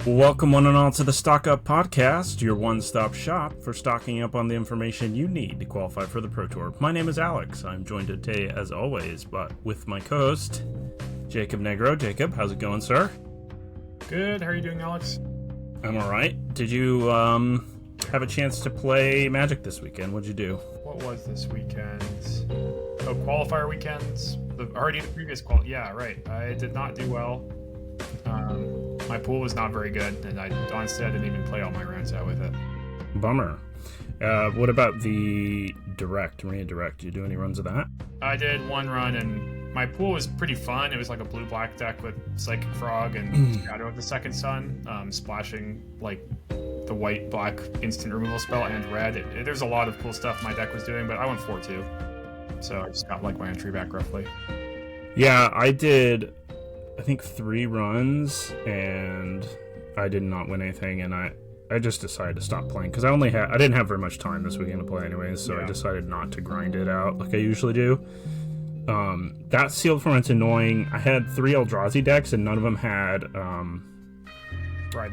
Welcome one and all to the Stock Up Podcast, your one-stop shop for stocking up on the information you need to qualify for the Pro Tour. My name is Alex. I'm joined today, as always, with my co-host, Jacob Negro. Jacob, how's it going, sir? Good. How are you doing, Alex? I'm all right. Did you have a chance to play Magic this weekend? What'd you do? What was this weekend? Oh, qualifier weekends. The previous Yeah, right. I did not do well. My pool was not very good, and honestly I didn't even play all my rounds out with it. Bummer. What about the Arena Direct? Did you do any runs of that? I did one run, and my pool was pretty fun. It was like a blue-black deck with Psychic Frog and Shadow of the Second Sun, splashing like the white-black instant removal spell and red. There's a lot of cool stuff my deck was doing, but I went 4-2. So I just got like my entry back roughly. Yeah, I did, I think 3 runs, and I did not win anything, and I just decided to stop playing because I didn't have very much time this weekend to play anyways, so yeah. I decided not to grind it out like I usually do. That sealed format's annoying. I had 3 Eldrazi decks, and none of them had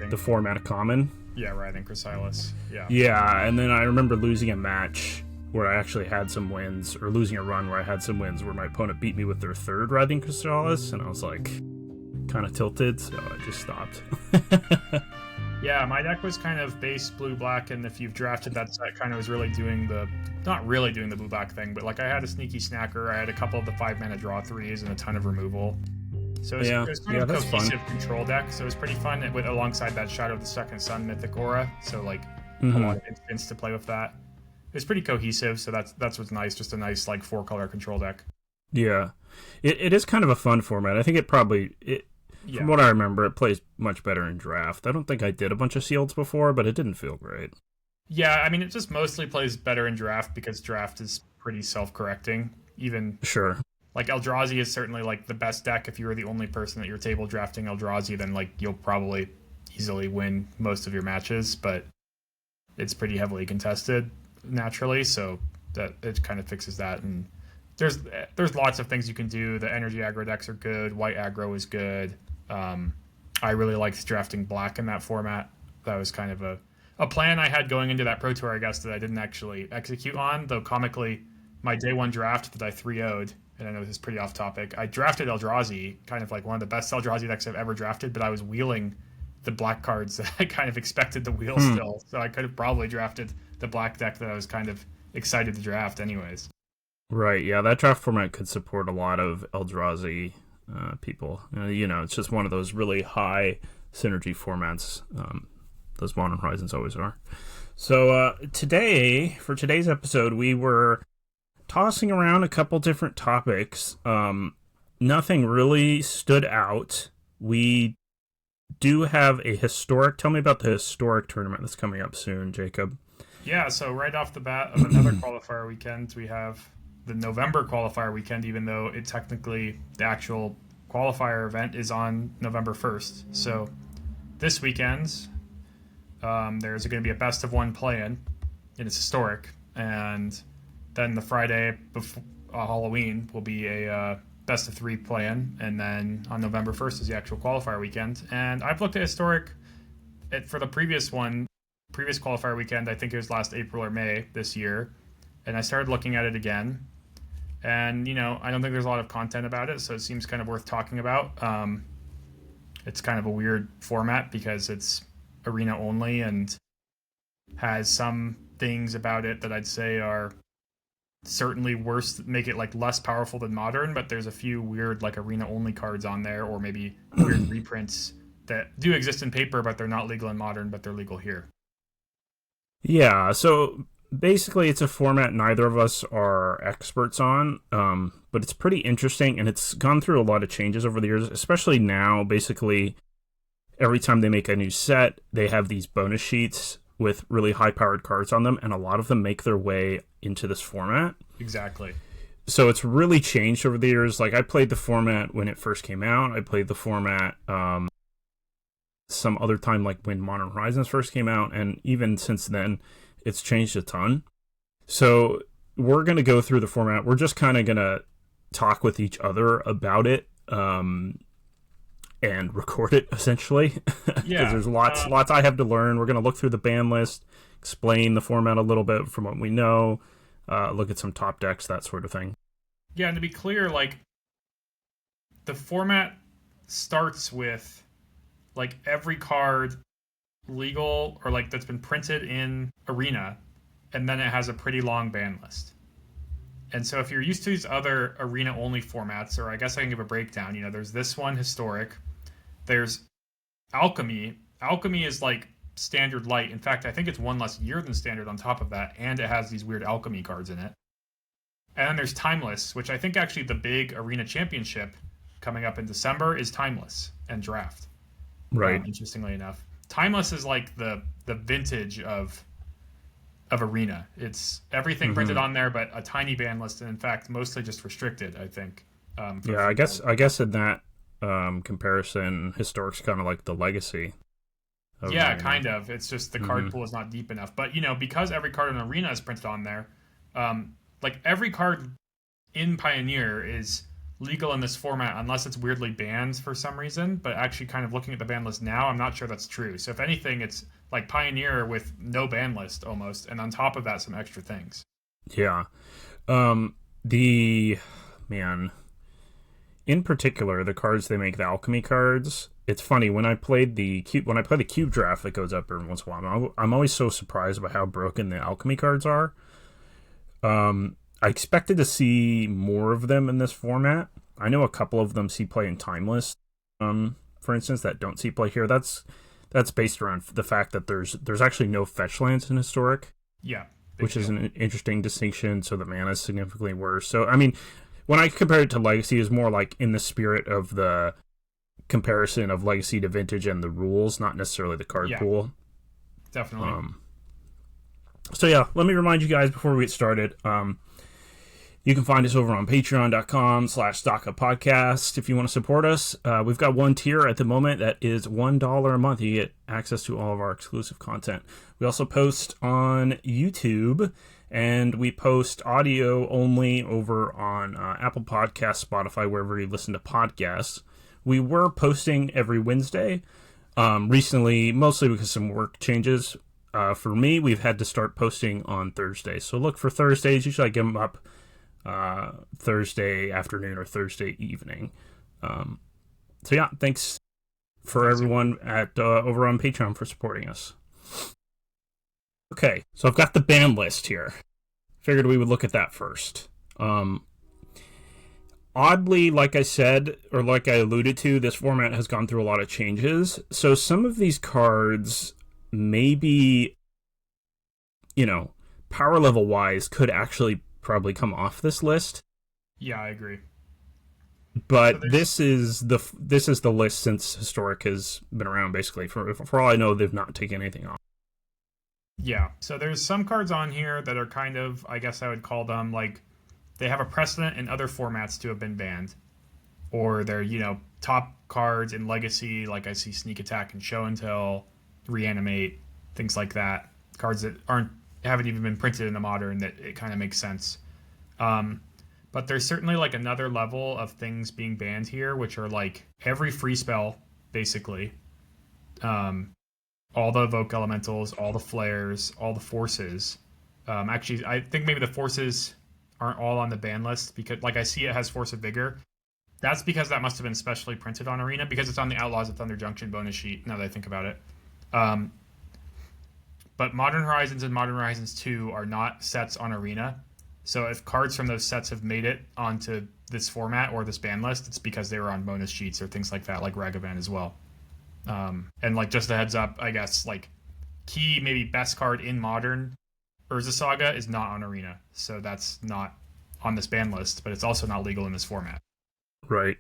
the format common. Yeah, Writhing Chrysalis. Yeah, and then I remember losing a match where I actually had some wins, or losing a run where I had some wins where my opponent beat me with their 3rd Writhing Chrysalis, and I was like kind of tilted, so I just stopped. Yeah, my deck was kind of base blue-black, and if you've drafted that set, kind of was really doing not really doing the blue-black thing, but like I had a sneaky snacker, I had a couple of the 5-mana draw 3s, and a ton of removal. So it was kind of a cohesive control deck, so it was pretty fun alongside that Shadow of the Second Sun Mythic Aura, so like a lot of instants to play with that. It's pretty cohesive, so that's what's nice, just a nice like 4-color control deck. Yeah, it is kind of a fun format. I think from what I remember, it plays much better in draft. I don't think I did a bunch of sealeds before, but it didn't feel great. Yeah, I mean, it just mostly plays better in draft because draft is pretty self-correcting. Sure. Like Eldrazi is certainly like the best deck. If you were the only person at your table drafting Eldrazi, then like you'll probably easily win most of your matches, but it's pretty heavily contested naturally, so that it kind of fixes that. And there's lots of things you can do. The energy aggro decks are good. White aggro is good. I really liked drafting black in that format. That was kind of a plan I had going into that Pro Tour, I guess, that I didn't actually execute on, though comically my day 1 draft that I 3-0'd, and I know this is pretty off topic, I drafted Eldrazi, kind of like one of the best Eldrazi decks I've ever drafted, but I was wheeling the black cards that I kind of expected to wheel still, so I could have probably drafted the black deck that I was kind of excited to draft anyways. Right, yeah, that draft format could support a lot of Eldrazi people. It's just one of those really high synergy formats. Those Modern Horizons always are. So for today's episode, we were tossing around a couple different topics. Nothing really stood out. We do have a historic. Tell me about the historic tournament that's coming up soon, Jacob. Yeah, so right off the bat of another qualifier weekend, we have the November qualifier weekend, even though it technically, the actual qualifier event is on November 1st. So this weekend, there's going to be a best of 1 play-in, and it's historic. And then the Friday before Halloween will be a best of 3 play-in, and then on November 1st is the actual qualifier weekend. And I've looked at historic for the previous qualifier weekend. I think it was last April or May this year, and I started looking at it again. And, I don't think there's a lot of content about it, so it seems kind of worth talking about. It's kind of a weird format because it's arena only and has some things about it that I'd say are certainly worse, make it like less powerful than modern, but there's a few weird like arena only cards on there, or maybe weird reprints that do exist in paper, but they're not legal in modern, but they're legal here. Yeah, so basically, it's a format neither of us are experts on, but it's pretty interesting, and it's gone through a lot of changes over the years, especially now. Basically, every time they make a new set, they have these bonus sheets with really high-powered cards on them, and a lot of them make their way into this format. Exactly. So it's really changed over the years. Like, I played the format when it first came out. I played the format some other time, like when Modern Horizons first came out, and even since then, it's changed a ton. So we're going to go through the format. We're just kind of going to talk with each other about it. and record it, essentially. Because Yeah. there's lots I have to learn. We're going to look through the ban list, explain the format a little bit from what we know, look at some top decks, that sort of thing. Yeah, and to be clear, like, the format starts with, like, every card legal or, like, that's been printed in Arena, and then it has a pretty long ban list. And so if you're used to these other Arena-only formats, or I guess I can give a breakdown, there's this one, Historic. There's Alchemy. Alchemy is, like, standard light. In fact, I think it's one less year than standard on top of that, and it has these weird Alchemy cards in it. And then there's Timeless, which I think actually the big Arena Championship coming up in December is Timeless and Draft. Right. Interestingly enough. Timeless is like the vintage of Arena. It's everything printed on there, but a tiny ban list, and in fact, mostly just restricted, I think. I guess in that comparison, Historic's kind of like the legacy. Yeah, Arena. kind of. It's just the card pool is not deep enough. But, because every card in Arena is printed on there, like every card in Pioneer is legal in this format unless it's weirdly banned for some reason. But actually, kind of looking at the ban list now, I'm not sure that's true. So if anything, it's like Pioneer with no ban list almost, and on top of that, some extra things. Yeah. In particular, the cards they make, the Alchemy cards. It's funny when I played the cube draft that goes up every once in a while. I'm always so surprised by how broken the Alchemy cards are. I expected to see more of them in this format. I know a couple of them see play in Timeless, for instance, that don't see play here. That's based around the fact that there's actually no fetch lands in Historic. Yeah. Which is an interesting distinction, so the mana is significantly worse. So, I mean, when I compare it to Legacy, it's more like in the spirit of the comparison of Legacy to Vintage and the rules, not necessarily the card pool. Definitely. So yeah, let me remind you guys before we get started. You can find us over on patreon.com/StockUpPodcast if you want to support us. We've got one tier at the moment that is $1 a month. You get access to all of our exclusive content. We also post on YouTube, and we post audio only over on Apple Podcasts, Spotify, wherever you listen to podcasts. We were posting every Wednesday. Recently, mostly because some work changes. For me, we've had to start posting on Thursdays. So look for Thursdays. Usually I give them up Thursday afternoon or Thursday evening. So yeah, thanks for everyone at over on Patreon for supporting us. Okay, so I've got the ban list here. Figured we would look at that first. Oddly, like I said, or like I alluded to, this format has gone through a lot of changes. So some of these cards maybe, power level wise could actually probably come off this list. Yeah, I agree. But so this is the list since Historic has been around, basically. For all I know, they've not taken anything off. Yeah, so there's some cards on here that are kind of, I guess I would call them, like, they have a precedent in other formats to have been banned. Or they're, top cards in Legacy, like I see Sneak Attack and Show and Tell, Reanimate, things like that. Cards that haven't even been printed in the Modern, that it kind of makes sense. But there's certainly, like, another level of things being banned here, which are, like, every free spell, basically. All the Evoke Elementals, all the Flares, all the Forces. Actually, I think maybe the Forces aren't all on the ban list, because, like, I see it has Force of Vigor. That's because that must have been specially printed on Arena, because it's on the Outlaws of Thunder Junction bonus sheet, now that I think about it. But Modern Horizons and Modern Horizons 2 are not sets on Arena. So if cards from those sets have made it onto this format or this ban list, it's because they were on bonus sheets or things like that, like Ragavan as well. And, like, just a heads up, I guess, like, key, maybe best card in Modern, Urza Saga, is not on Arena. So that's not on this ban list, but it's also not legal in this format. Right.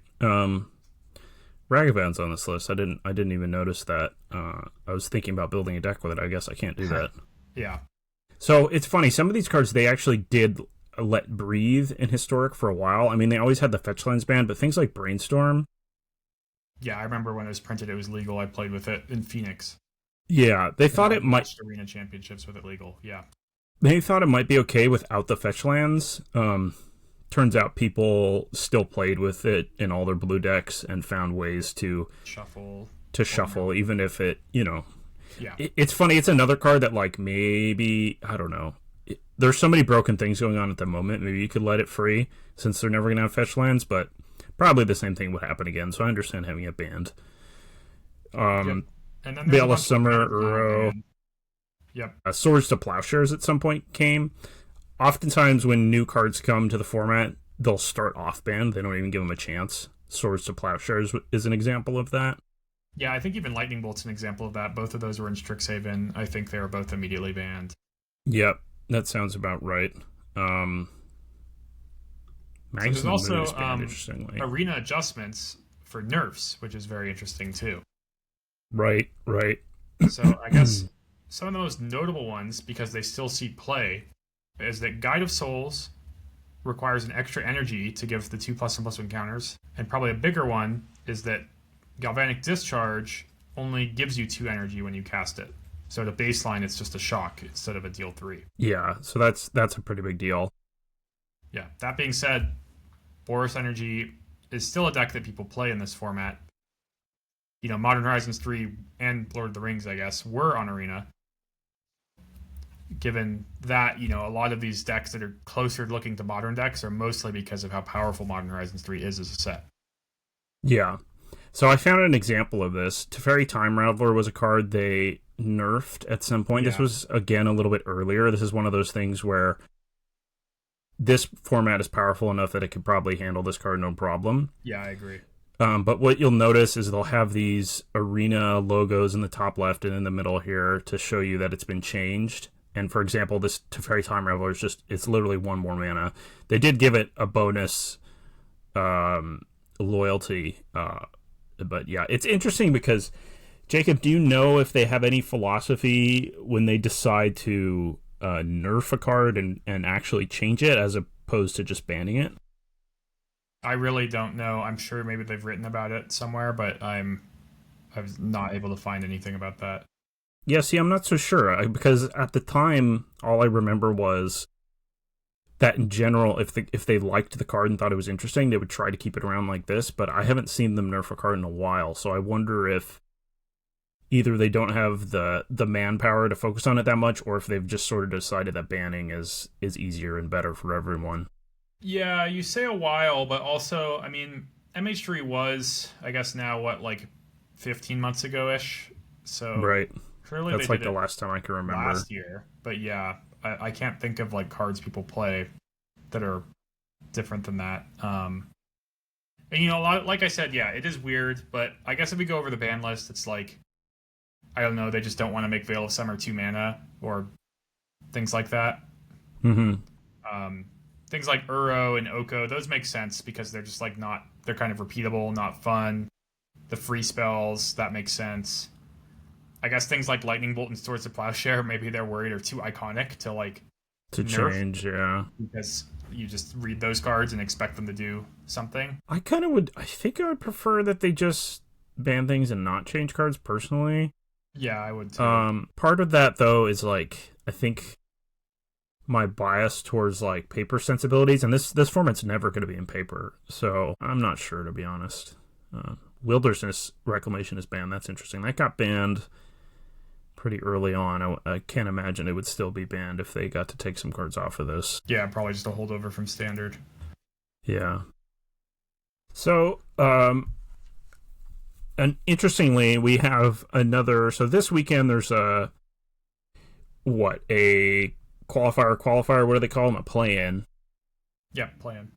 Ragavan's on this list. I didn't even notice that. I was thinking about building a deck with it. I guess I can't do that. Yeah. So it's funny. Some of these cards they actually did let breathe in Historic for a while. I mean, they always had the fetch lands ban, but things like Brainstorm. Yeah, I remember when it was printed, it was legal. I played with it in Phoenix. Yeah, they thought it might Arena Championships with it legal. Yeah. They thought it might be okay without the fetch lands. Turns turns out people still played with it in all their blue decks and found ways to shuffle, even if it, Yeah. It's funny. It's another card that, like, maybe, I don't know. There's so many broken things going on at the moment. Maybe you could let it free since they're never going to have fetch lands, but probably the same thing would happen again. So I understand having it banned. Yep. And then Bale of Summer, Uro. Yep. Swords to Plowshares at some point came. Oftentimes when new cards come to the format, they'll start off banned. They don't even give them a chance. Swords to Plowshares is an example of that. Yeah, I think even Lightning Bolt's an example of that. Both of those were in Strixhaven. I think they were both immediately banned. Yep, that sounds about right. So there's also arena adjustments for nerfs, which is very interesting too. Right. So I guess some of the most notable ones, because they still see play, is that Guide of Souls requires an extra energy to give the 2+1/+1 counters, and probably a bigger one is that Galvanic Discharge only gives you 2 energy when you cast it. So at a baseline, it's just a shock instead of a deal 3. Yeah, so that's a pretty big deal. Yeah, that being said, Boros Energy is still a deck that people play in this format. Modern Horizons 3 and Lord of the Rings, I guess, were on Arena. Given that, a lot of these decks that are closer looking to modern decks are mostly because of how powerful Modern Horizons 3 is as a set. Yeah. So I found an example of this. Teferi Time Raveler was a card they nerfed at some point. Yeah. This was, again, a little bit earlier. This is one of those things where this format is powerful enough that it could probably handle this card no problem. Yeah, I agree. But what you'll notice is they'll have these arena logos in the top left and in the middle here to show you that it's been changed. And for example, this Teferi Time Raveler is it's literally 1 more mana. They did give it a bonus loyalty, but yeah, it's interesting because, Jacob, do you know if they have any philosophy when they decide to nerf a card and actually change it as opposed to just banning it? I really don't know. I'm sure maybe they've written about it somewhere, but I was not able to find anything about that. Yeah, see, I'm not so sure, because at the time, all I remember was that in general, if they liked the card and thought it was interesting, they would try to keep it around like this, but I haven't seen them nerf a card in a while, so I wonder if either they don't have the manpower to focus on it that much, or if they've just sort of decided that banning is easier and better for everyone. Yeah, you say a while, but also, I mean, MH3 was, I guess now, 15 months ago-ish? So right. Clearly that's like the last time I can remember. Last year. But yeah, I can't think of cards people play that are different than that. And like I said, yeah, it is weird, but I guess if we go over the ban list, it's I don't know, they just don't want to make Veil of Summer 2 mana or things like that. Mm-hmm. Things like Uro and Oko, those make sense because they're just they're kind of repeatable, not fun. The free spells, that makes sense. I guess things like Lightning Bolt and Swords to Plowshare, maybe they're worried are too iconic to nerf, change, yeah. Because you just read those cards and expect them to do something. I think I would prefer that they just ban things and not change cards personally. Yeah, I would too. Part of that though is I think my bias towards paper sensibilities, and this format's never going to be in paper, so I'm not sure, to be honest. Wilderness Reclamation is banned. That's interesting. That got banned pretty early on. I can't imagine it would still be banned if they got to take some cards off of this. Yeah, probably just a holdover from Standard. Yeah. So, and interestingly, we have another. So this weekend, there's a qualifier. What do they call them? A play-in. Yeah, play-in.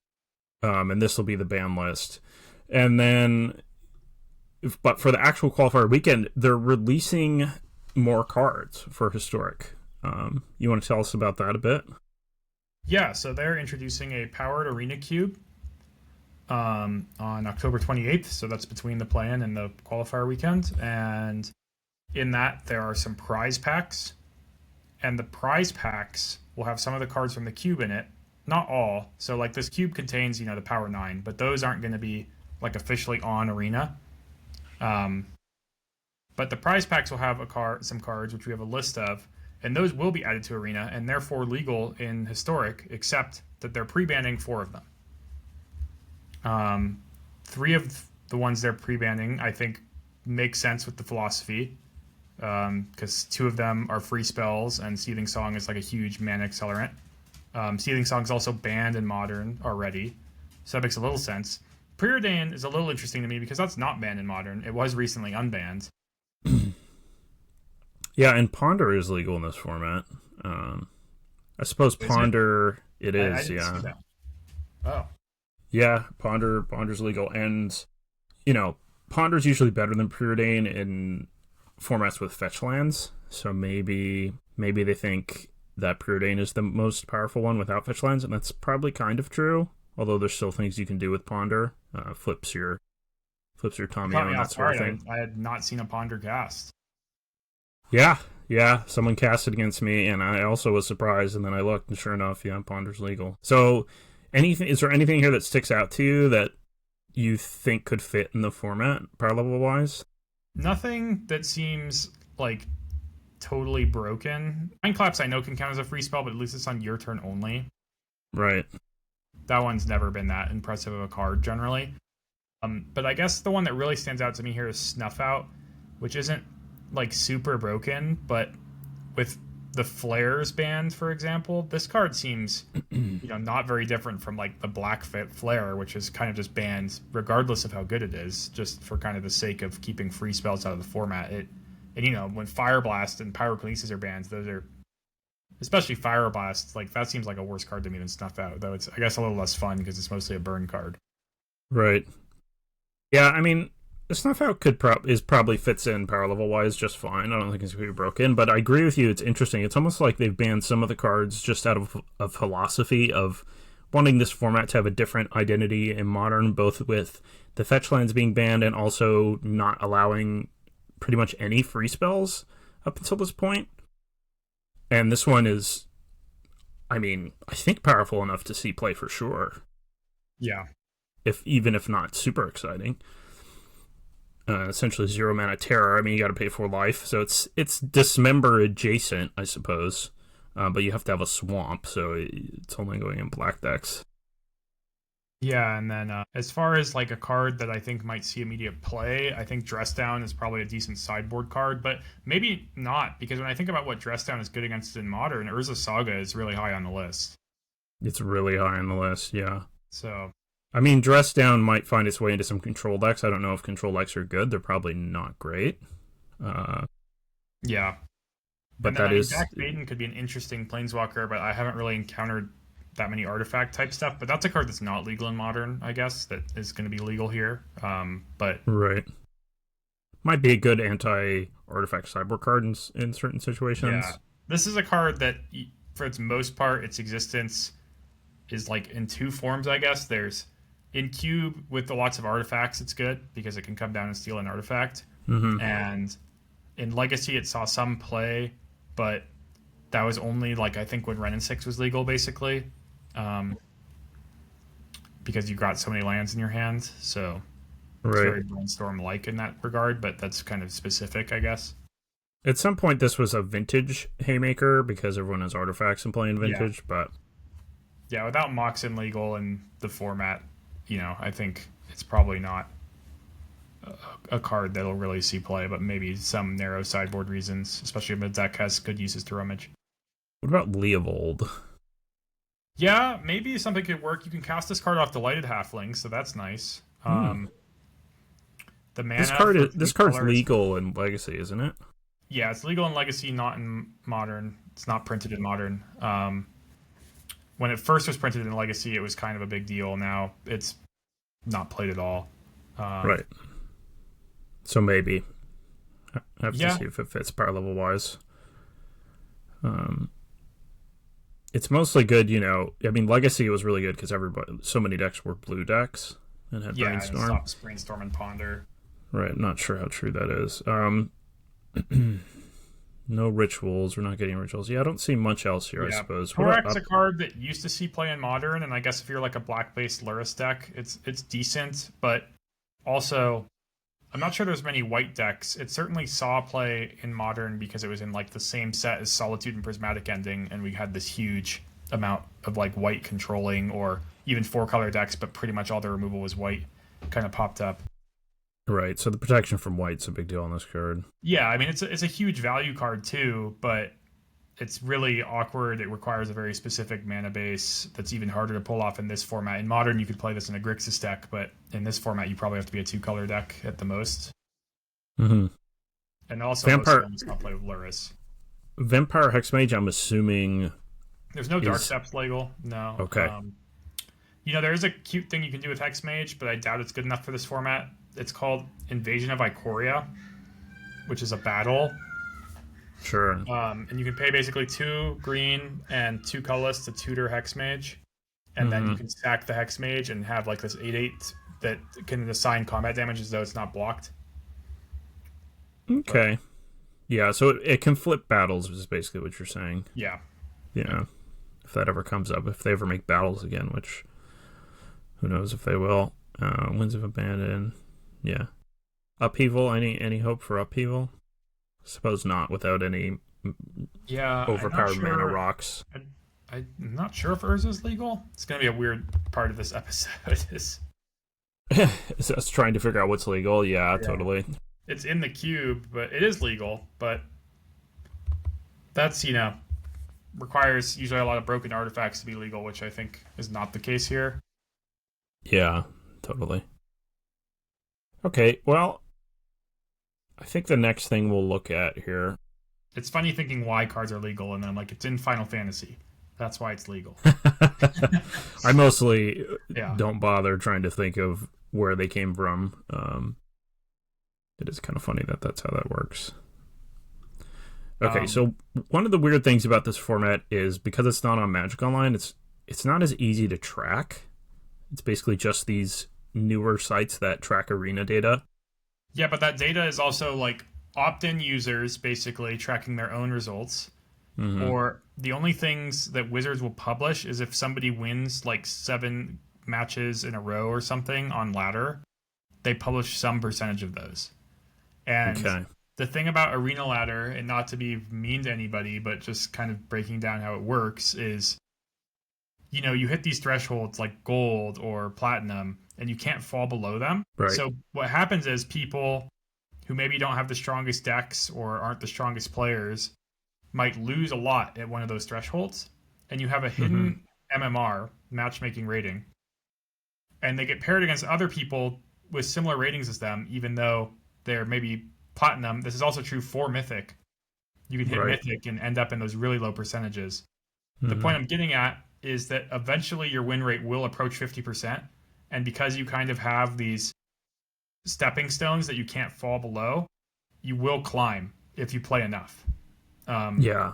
And this will be the ban list. And then, but for the actual qualifier weekend, they're releasing more cards for Historic. You want to tell us about that a bit? Yeah, so they're introducing a Powered Arena Cube on October 28th. So that's between the play-in and the qualifier weekend. And in that, there are some prize packs. And the prize packs will have some of the cards from the cube in it. Not all. So this cube contains, the Power 9, but those aren't going to be officially on Arena. But the prize packs will have some cards, which we have a list of, and those will be added to Arena and therefore legal in Historic, except that they're pre-banning 4 of them. Three of the ones they're pre-banning, I think, make sense with the philosophy, because two of them are free spells, and Seething Song is like a huge mana accelerant. Seething Song is also banned in Modern already, so that makes a little sense. Preordain is a little interesting to me because that's not banned in Modern. It was recently unbanned. Yeah, and Ponder is legal in this format. I suppose Ponder it is. I didn't see that. Oh. Yeah, Ponder's legal, and Ponder's usually better than Preordain in formats with fetch lands. So maybe they think that Preordain is the most powerful one without fetch lands, and that's probably kind of true. Although there's still things you can do with Ponder, flips your Tommy and that sort of thing. I had not seen a Ponder cast. Yeah, someone cast it against me, and I also was surprised. And then I looked, and sure enough, yeah, Ponder's legal. So, is there anything here that sticks out to you that you think could fit in the format, power level wise? Nothing that seems like totally broken. Mind Collapse I know can count as a free spell, but at least it's on your turn only. Right. That one's never been that impressive of a card generally. But I guess the one that really stands out to me here is Snuff Out, which isn't like super broken, but with the flares banned, for example, this card seems not very different from like the Black Fit Flare, which is kind of just banned regardless of how good it is, just for kind of the sake of keeping free spells out of the format. When Fire Blast and Pyrokinesis are banned, those are, especially Fire Blast, like that seems like a worse card to me than Snuff Out, though it's I guess a little less fun because it's mostly a burn card. Right. Yeah, I mean, Snuff Out probably fits in power level wise just fine. I don't think it's going to be broken, but I agree with you. It's interesting. It's almost like they've banned some of the cards just out of philosophy of wanting this format to have a different identity in Modern, both with the fetch lands being banned and also not allowing pretty much any free spells up until this point. And this one is, I mean, I think powerful enough to see play for sure. Yeah. Even if not super exciting. Essentially 0 mana terror. I mean, you got to pay for life, so it's Dismember adjacent, I suppose. But you have to have a swamp, so it's only going in black decks. Yeah, and then as far as like a card that I think might see immediate play, I think Dress Down is probably a decent sideboard card, but maybe not, because when I think about what Dress Down is good against in Modern, Urza Saga is really high on the list. It's really high on the list, yeah. So, I mean, Dress Down might find its way into some control decks. I don't know if control decks are good. They're probably not great. Yeah. But that is... Jack Maiden could be an interesting Planeswalker, but I haven't really encountered that many artifact type stuff. But that's a card that's not legal in Modern, I guess, that is going to be legal here. But right. Might be a good anti-artifact sideboard card in certain situations. Yeah. This is a card that, for its most part, its existence is like in two forms, I guess. There's in cube with lots of artifacts, it's good because it can come down and steal an artifact. Mm-hmm. And in Legacy, it saw some play, but that was only like I think when Wrenn and 6 was legal, basically, because you got so many lands in your hand. So it's very Brainstorm-like in that regard, but that's kind of specific, I guess. At some point, this was a vintage Haymaker because everyone has artifacts and playing vintage, but yeah, without Moxen legal in the format, I think it's probably not a card that'll really see play, but maybe some narrow sideboard reasons, especially if the deck has good uses to Rummage. What about Leovold? Yeah, maybe something could work. You can cast this card off Delighted Halfling, so that's nice. The mana this card's legal in Legacy, isn't it? Yeah, it's legal in Legacy, not in Modern. It's not printed in Modern. When it first was printed in Legacy, it was kind of a big deal. Now it's not played at all. Right. So maybe. I have to see if it fits power level wise. It's mostly good, I mean, Legacy was really good because so many decks were blue decks and had Brainstorm. Yeah, it Brainstorm and Ponder. Right, not sure how true that is. No rituals. We're not getting rituals. Yeah, I don't see much else here, I suppose. Korak's a card that used to see play in Modern, and I guess if you're like a black-based Luris deck, it's decent, but also I'm not sure there's many white decks. It certainly saw play in Modern because it was in like the same set as Solitude and Prismatic Ending, and we had this huge amount of like white controlling or even 4-color decks, but pretty much all the removal was white, kind of popped up. Right, so the protection from white's a big deal on this card. Yeah, I mean it's a huge value card too, but it's really awkward. It requires a very specific mana base that's even harder to pull off in this format. In Modern, you could play this in a Grixis deck, but in this format, you probably have to be a 2-color deck at the most. Mm-hmm. And also, Vampire, most not play with Luris. Vampire Hexmage, I'm assuming... There's no Dark Steps legal, no. Okay. There is a cute thing you can do with Hexmage, but I doubt it's good enough for this format. It's called Invasion of Ikoria, which is a battle. Sure. And you can pay basically 2 green and 2 colorless to tutor Hexmage, and then you can stack the Hexmage and have like this 8/8 that can assign combat damage as though it's not blocked. Okay. Yeah, so it can flip battles, is basically what you're saying. Yeah. Yeah. If that ever comes up, if they ever make battles again, which who knows if they will. Winds of Abandon. Yeah. Upheaval, any hope for Upheaval? Suppose not without any overpowered mana rocks. I'm not sure if Urza's legal. It's going to be a weird part of this episode. Is us trying to figure out what's legal? Yeah, totally. It's in the cube, but it is legal. But that's, requires usually a lot of broken artifacts to be legal, which I think is not the case here. Yeah, totally. Okay, well, I think the next thing we'll look at here... It's funny thinking why cards are legal, and then I'm like, it's in Final Fantasy. That's why it's legal. I mostly don't bother trying to think of where they came from. It is kind of funny that that's how that works. Okay, so one of the weird things about this format is because it's not on Magic Online, it's not as easy to track. It's basically just these newer sites that track arena data. Yeah, but that data is also like opt-in users basically tracking their own results. Or the only things that Wizards will publish is if somebody wins like 7 matches in a row or something on ladder, they publish some percentage of those. And the thing about Arena Ladder, and not to be mean to anybody, but just kind of breaking down how it works, is you hit these thresholds like gold or platinum, and you can't fall below them. Right. So what happens is people who maybe don't have the strongest decks or aren't the strongest players might lose a lot at one of those thresholds, and you have a hidden MMR, matchmaking rating, and they get paired against other people with similar ratings as them, even though they're maybe platinum. This is also true for Mythic. You can hit Mythic and end up in those really low percentages. The point I'm getting at is that eventually your win rate will approach 50%, and because you kind of have these stepping stones that you can't fall below, you will climb if you play enough. Yeah.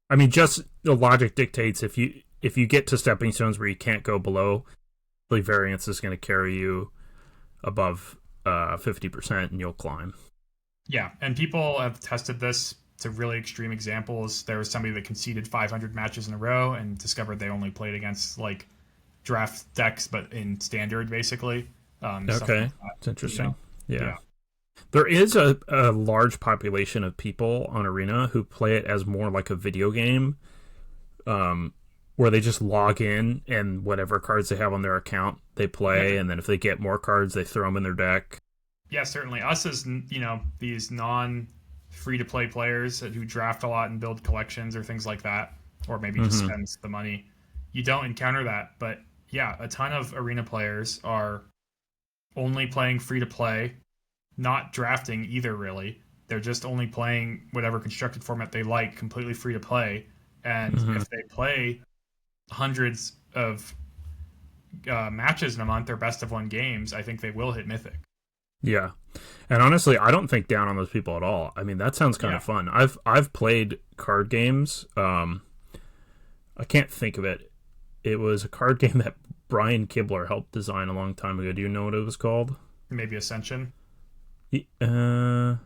I mean, just the logic dictates if you get to stepping stones where you can't go below, the variance is going to carry you above 50% and you'll climb. Yeah, and people have tested this to really extreme examples. There was somebody that conceded 500 matches in a row and discovered they only played against like draft decks, but in standard, basically. Okay, it's interesting. Yeah. There is a large population of people on Arena who play it as more like a video game, where they just log in and whatever cards they have on their account, they play, and then if they get more cards, they throw them in their deck. Yeah, certainly. Us as, these non-free-to-play players who draft a lot and build collections or things like that, or maybe just spend the money, you don't encounter that. But yeah, a ton of Arena players are only playing free-to-play, not drafting either, really. They're just only playing whatever constructed format they like, completely free to play. And if they play hundreds of matches in a month or best of 1 games, I think they will hit Mythic. Yeah. And honestly, I don't think down on those people at all. I mean, that sounds kind of fun. I've played card games. I can't think of it. It was a card game that Brian Kibler helped design a long time ago. Do you know what it was called? Maybe Ascension? A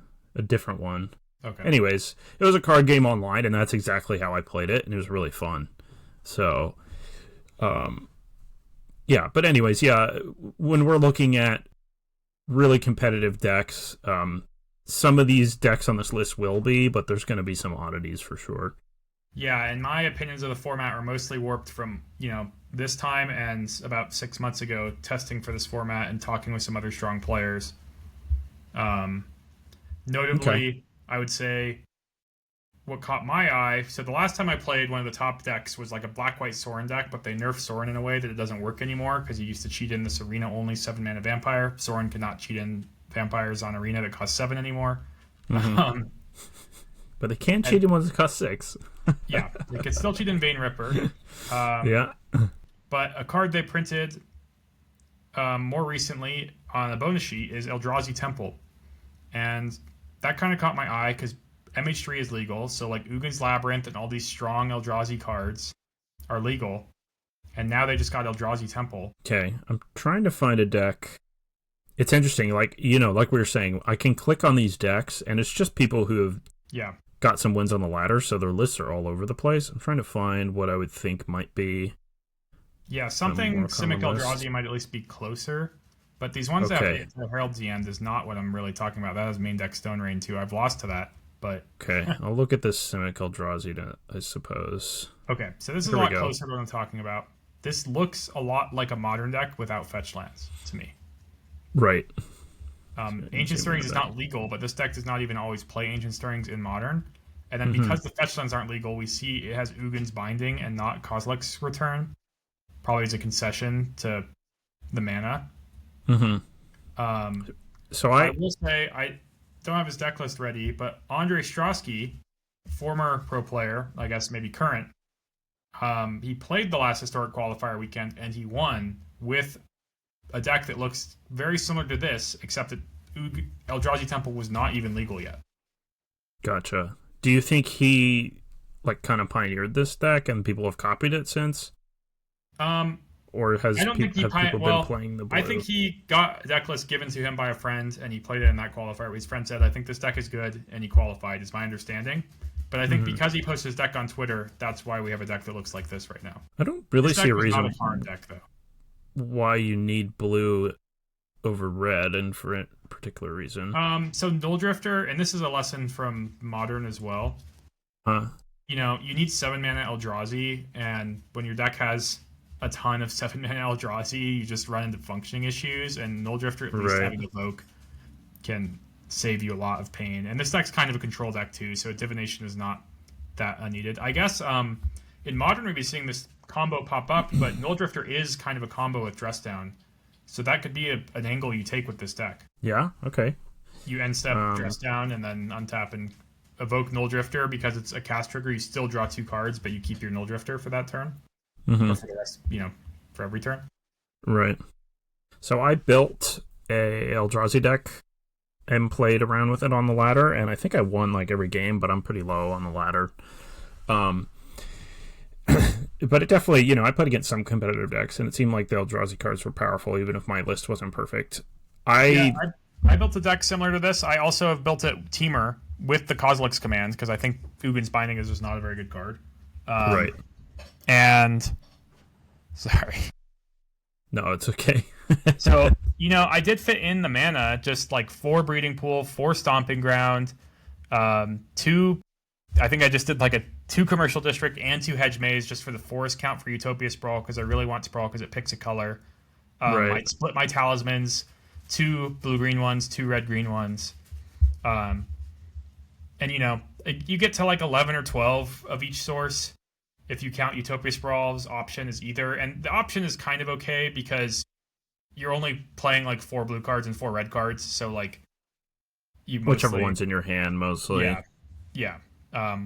different one. Okay. Anyways, it was a card game online, and that's exactly how I played it, and it was really fun. So, yeah. But anyways, yeah, when we're looking at really competitive decks, some of these decks on this list will be, but there's going to be some oddities for sure. Yeah, and my opinions of the format are mostly warped from, this time and about 6 months ago testing for this format and talking with some other strong players. Um, Okay. Notably, I would say what caught my eye. So the last time I played, one of the top decks was like a black-white Sorin deck, but they nerfed Sorin in a way that it doesn't work anymore because you used to cheat in this arena-only 7-mana vampire. Sorin cannot cheat in vampires on arena that cost 7 anymore. Mm-hmm. Um, But they can't cheat in ones that cost 6. yeah, they can still cheat in Vein Ripper. Yeah. But a card they printed more recently on a bonus sheet is Eldrazi Temple. And that kind of caught my eye because MH3 is legal. So, like, Ugin's Labyrinth and all these strong Eldrazi cards are legal. And now they just got Eldrazi Temple. Okay. I'm trying to find a deck. It's interesting. Like, like we were saying, I can click on these decks, and it's just people who have got some wins on the ladder, so their lists are all over the place. I'm trying to find what I would think might be. Yeah, something Simic Eldrazi might at least be closer. But these ones that have the Herald's End is not what I'm really talking about. That has main deck Stone Rain too. I've lost to that, but okay, I'll look at this Simic Eldrazi, I suppose. Okay, so this is a lot closer to what I'm talking about. This looks a lot like a modern deck without fetch lands to me. Right. Ancient Stirrings is not legal, but this deck does not even always play Ancient Stirrings in modern. And then because the fetch lands aren't legal, we see it has Ugin's Binding and not Kozilek's Return. Probably as a concession to the mana. So I will say I don't have his deck list ready, but Andre Strosky, former pro player, I guess maybe current, he played the last historic qualifier weekend and he won with a deck that looks very similar to this, except that Eldrazi Temple was not even legal yet. Gotcha. Do you think he kind of pioneered this deck and people have copied it since? Or have people been playing the blue? I think he got a deck list given to him by a friend, and he played it in that qualifier. His friend said, I think this deck is good, and he qualified, is my understanding. But I think because he posts his deck on Twitter, that's why we have a deck that looks like this right now. I don't really see a reason not a hard deck, though. Why you need blue over red, and for a particular reason. So Null Drifter, and this is a lesson from Modern as well. You need 7-mana Eldrazi, and when your deck has a ton of 7-mana Eldrazi, you just run into functioning issues, and Null Drifter, at least having Evoke, can save you a lot of pain. And this deck's kind of a control deck too, so Divination is not that unneeded. I guess in Modern we'd be seeing this combo pop up, but Null Drifter is kind of a combo with Dress Down, so that could be an angle you take with this deck. Yeah, okay. You end step Dress Down and then untap and evoke Null Drifter. Because it's a cast trigger, you still draw 2 cards, but you keep your Null Drifter for that turn. Or for the rest, for every turn. Right. So I built a Eldrazi deck and played around with it on the ladder, and I think I won every game, but I'm pretty low on the ladder. But it definitely, I played against some competitive decks, and it seemed like the Eldrazi cards were powerful, even if my list wasn't perfect. I built a deck similar to this. I also have built a Teamer with the Kozilek's commands, because I think Ugin's Binding is just not a very good card. Right. And sorry. No, it's okay. So, I did fit in the mana, just 4 Breeding Pool, 4 Stomping Ground, 2. I think I just did a 2 Commercial District and 2 Hedge Maze just for the forest count for Utopia Sprawl, because I really want Sprawl because it picks a color. I split my talismans, 2 blue-green ones, 2 red-green ones. And you get to 11 or 12 of each source. If you count Utopia Sprawl's option as either. And the option is kind of okay because you're only playing 4 blue cards and 4 red cards. So you mostly, whichever one's in your hand mostly. Yeah.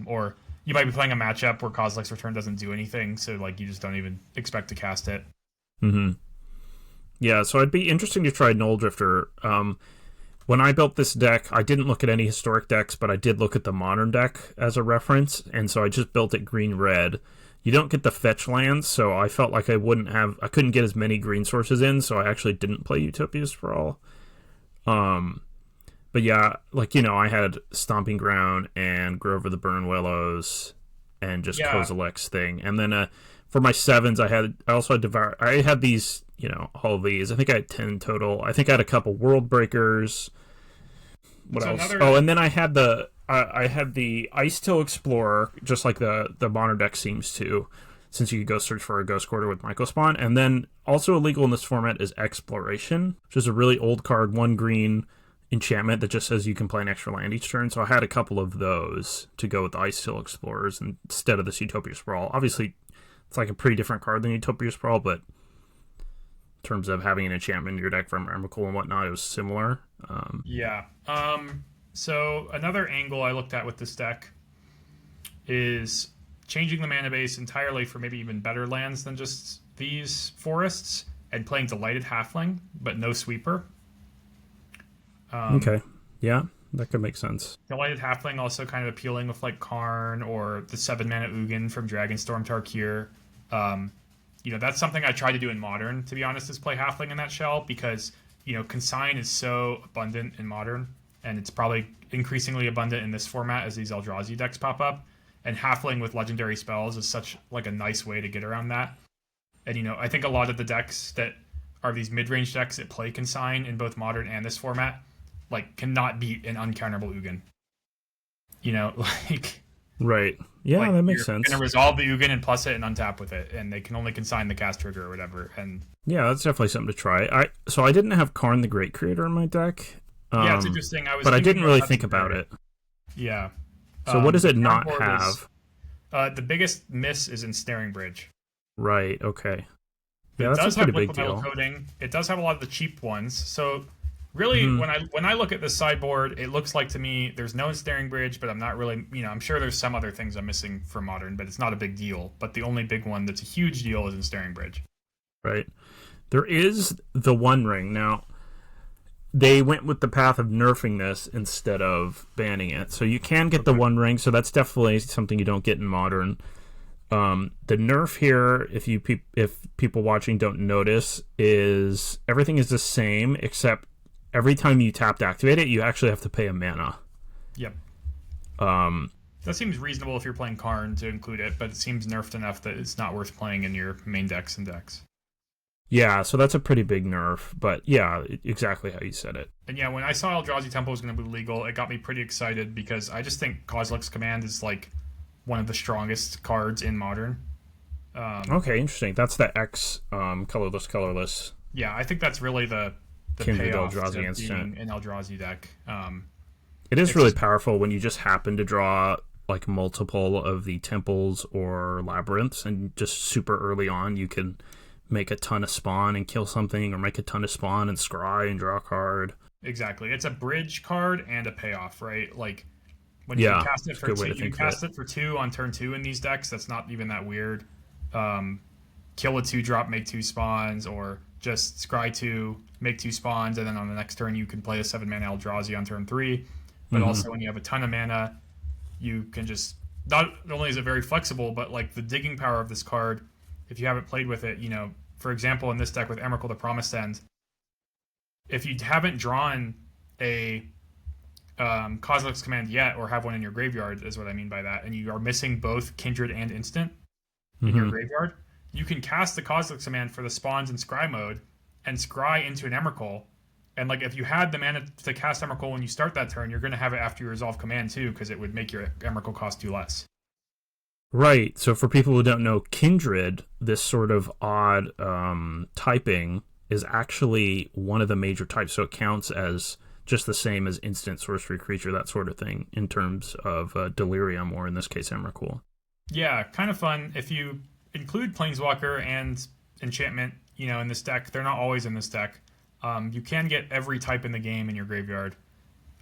Or you might be playing a matchup where Kozilek's Return doesn't do anything. So you just don't even expect to cast it. Yeah, so it'd be interesting to try Null Drifter. When I built this deck, I didn't look at any historic decks, but I did look at the modern deck as a reference, and so I just built it green-red. You don't get the fetch lands, so I felt like I couldn't get as many green sources in, so I actually didn't play Utopia Sprawl. But yeah, I had Stomping Ground and Grove of the Burn Willows and just Kozilek's thing. And then for my 7s, I had these, all of these. I think I had 10 total. I think I had a couple World Breakers. What else? And then I had the Ice Till Explorer, just like the modern deck seems to. since you could go search for a Ghost Quarter with Myco Spawn. And then also illegal in this format is Exploration, which is a really old card, 1 green enchantment that just says you can play an extra land each turn. So I had a couple of those to go with the Ice Hill Explorers instead of this Utopia Sprawl. Obviously, it's like a pretty different card than Utopia Sprawl, but in terms of having an enchantment in your deck from Emrakul and whatnot, it was similar. So another angle I looked at with this deck is changing the mana base entirely for maybe even better lands than just these forests and playing Delighted Halfling, but no sweeper. Okay. Yeah, that could make sense. Delighted Halfling also kind of appealing with like Karn or the 7-mana Ugin from Dragonstorm Tarkir. That's something I tried to do in Modern, to be honest, is play Halfling in that shell because, Consign is so abundant in Modern, and it's probably increasingly abundant in this format as these Eldrazi decks pop up. And Halfling with legendary spells is such like a nice way to get around that. And, I think a lot of the decks that are these mid-range decks that play Consign in both Modern and this format, like, cannot beat an uncounterable Ugin. Right. Yeah, that makes sense. You're going to resolve the Ugin and plus it and untap with it, and they can only consign the cast trigger or whatever. And yeah, that's definitely something to try. I didn't have Karn the Great Creator in my deck. Yeah, it's interesting. But I didn't really think about it. Yeah. So what does it not have? The biggest miss is Ensnaring Bridge. Right, okay. Yeah, it that's does a pretty have big deal. Coating. It does have a lot of the cheap ones. So really, when I look at this sideboard, it looks like to me there's no Ensnaring Bridge, but I'm not really, I'm sure there's some other things I'm missing for Modern, but it's not a big deal. But the only big one that's a huge deal is Ensnaring Bridge. Right. There is the One Ring. Now, they went with the path of nerfing this instead of banning it. So you can get the One Ring, so that's definitely something you don't get in Modern. The nerf here, if people watching don't notice, is everything is the same, except every time you tap to activate it, you actually have to pay a mana. Yep. That seems reasonable if you're playing Karn to include it, but it seems nerfed enough that it's not worth playing in your main decks and decks. Yeah, so that's a pretty big nerf, but yeah, exactly how you said it. And yeah, when I saw Eldrazi Temple was going to be legal, it got me pretty excited because I just think Kozilek's Command is like one of the strongest cards in Modern. Okay, interesting. That's the X colorless. Yeah, I think that's really the payoff Eldrazi to instant. being an Eldrazi deck. It is really powerful when you just happen to draw like multiple of the temples or labyrinths, and just super early on you can make a ton of spawn and kill something, or make a ton of spawn and scry and draw a card. Exactly. It's a bridge card and a payoff, right? Like when you cast it for 2, you cast it for 2 on turn 2 in these decks. That's not even that weird. Kill a 2-drop, make 2 spawns, or just scry 2, make 2 spawns, and then on the next turn you can play a 7-mana Eldrazi on turn 3. But also when you have a ton of mana, you can just, not only is it very flexible, but like the digging power of this card, if you haven't played with it, for example, in this deck with Emrakul the Promised End, if you haven't drawn a Kozilek's Command yet, or have one in your graveyard, is what I mean by that, and you are missing both Kindred and Instant in your graveyard, you can cast the Kozilek's Command for the spawns in scry mode and scry into an Emrakul. And like if you had the mana to cast Emrakul when you start that turn, you're going to have it after you resolve command too, because it would make your Emrakul cost you less. Right. So for people who don't know, Kindred, this sort of odd typing, is actually one of the major types. So it counts as just the same as instant sorcery creature, that sort of thing, in terms of Delirium, or in this case, Emrakul. Yeah, kind of fun. If you include Planeswalker and Enchantment, in this deck, they're not always in this deck. You can get every type in the game in your graveyard.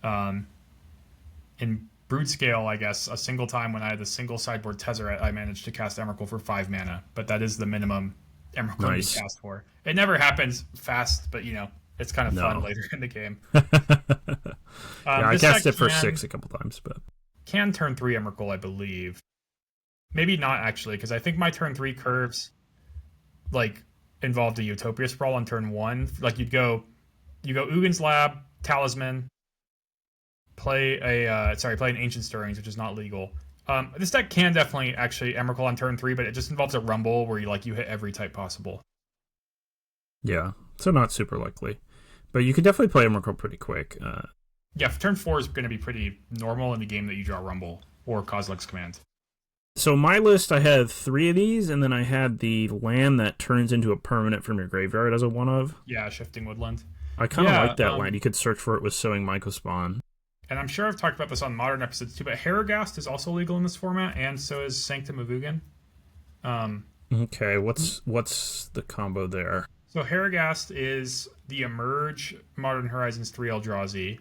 In Brood Scale, I guess, a single time when I had a single sideboard Tezzeret, I managed to cast Emrakul for 5 mana, but that is the minimum Emrakul you cast for. It never happens fast, but it's kind of fun later in the game. I cast it for 6 a couple times, but can turn 3 Emrakul, I believe. Maybe not actually, because I think my turn 3 curves involved a Utopia Sprawl on turn 1. Like you go Ugin's Lab, Talisman, play an Ancient Stirrings, which is not legal. This deck can definitely actually Emrakul on turn 3, but it just involves a Rumble where you hit every type possible. Yeah, so not super likely. But you could definitely play Emrakul pretty quick. Yeah, turn 4 is going to be pretty normal in the game that you draw Rumble or Kozilek's Command. So my list, I had 3 of these, and then I had the land that turns into a permanent from your graveyard as a one of. Yeah, Shifting Woodland. I kind of Yeah, like that land. You could search for it with Sowing Mycospawn. and I'm sure I've talked about this on modern episodes too, but Harrogast is also legal in this format, and so is Sanctum of Ugin. Okay, what's the combo there? So Harrogast is the Emerge Modern Horizons 3 Eldrazi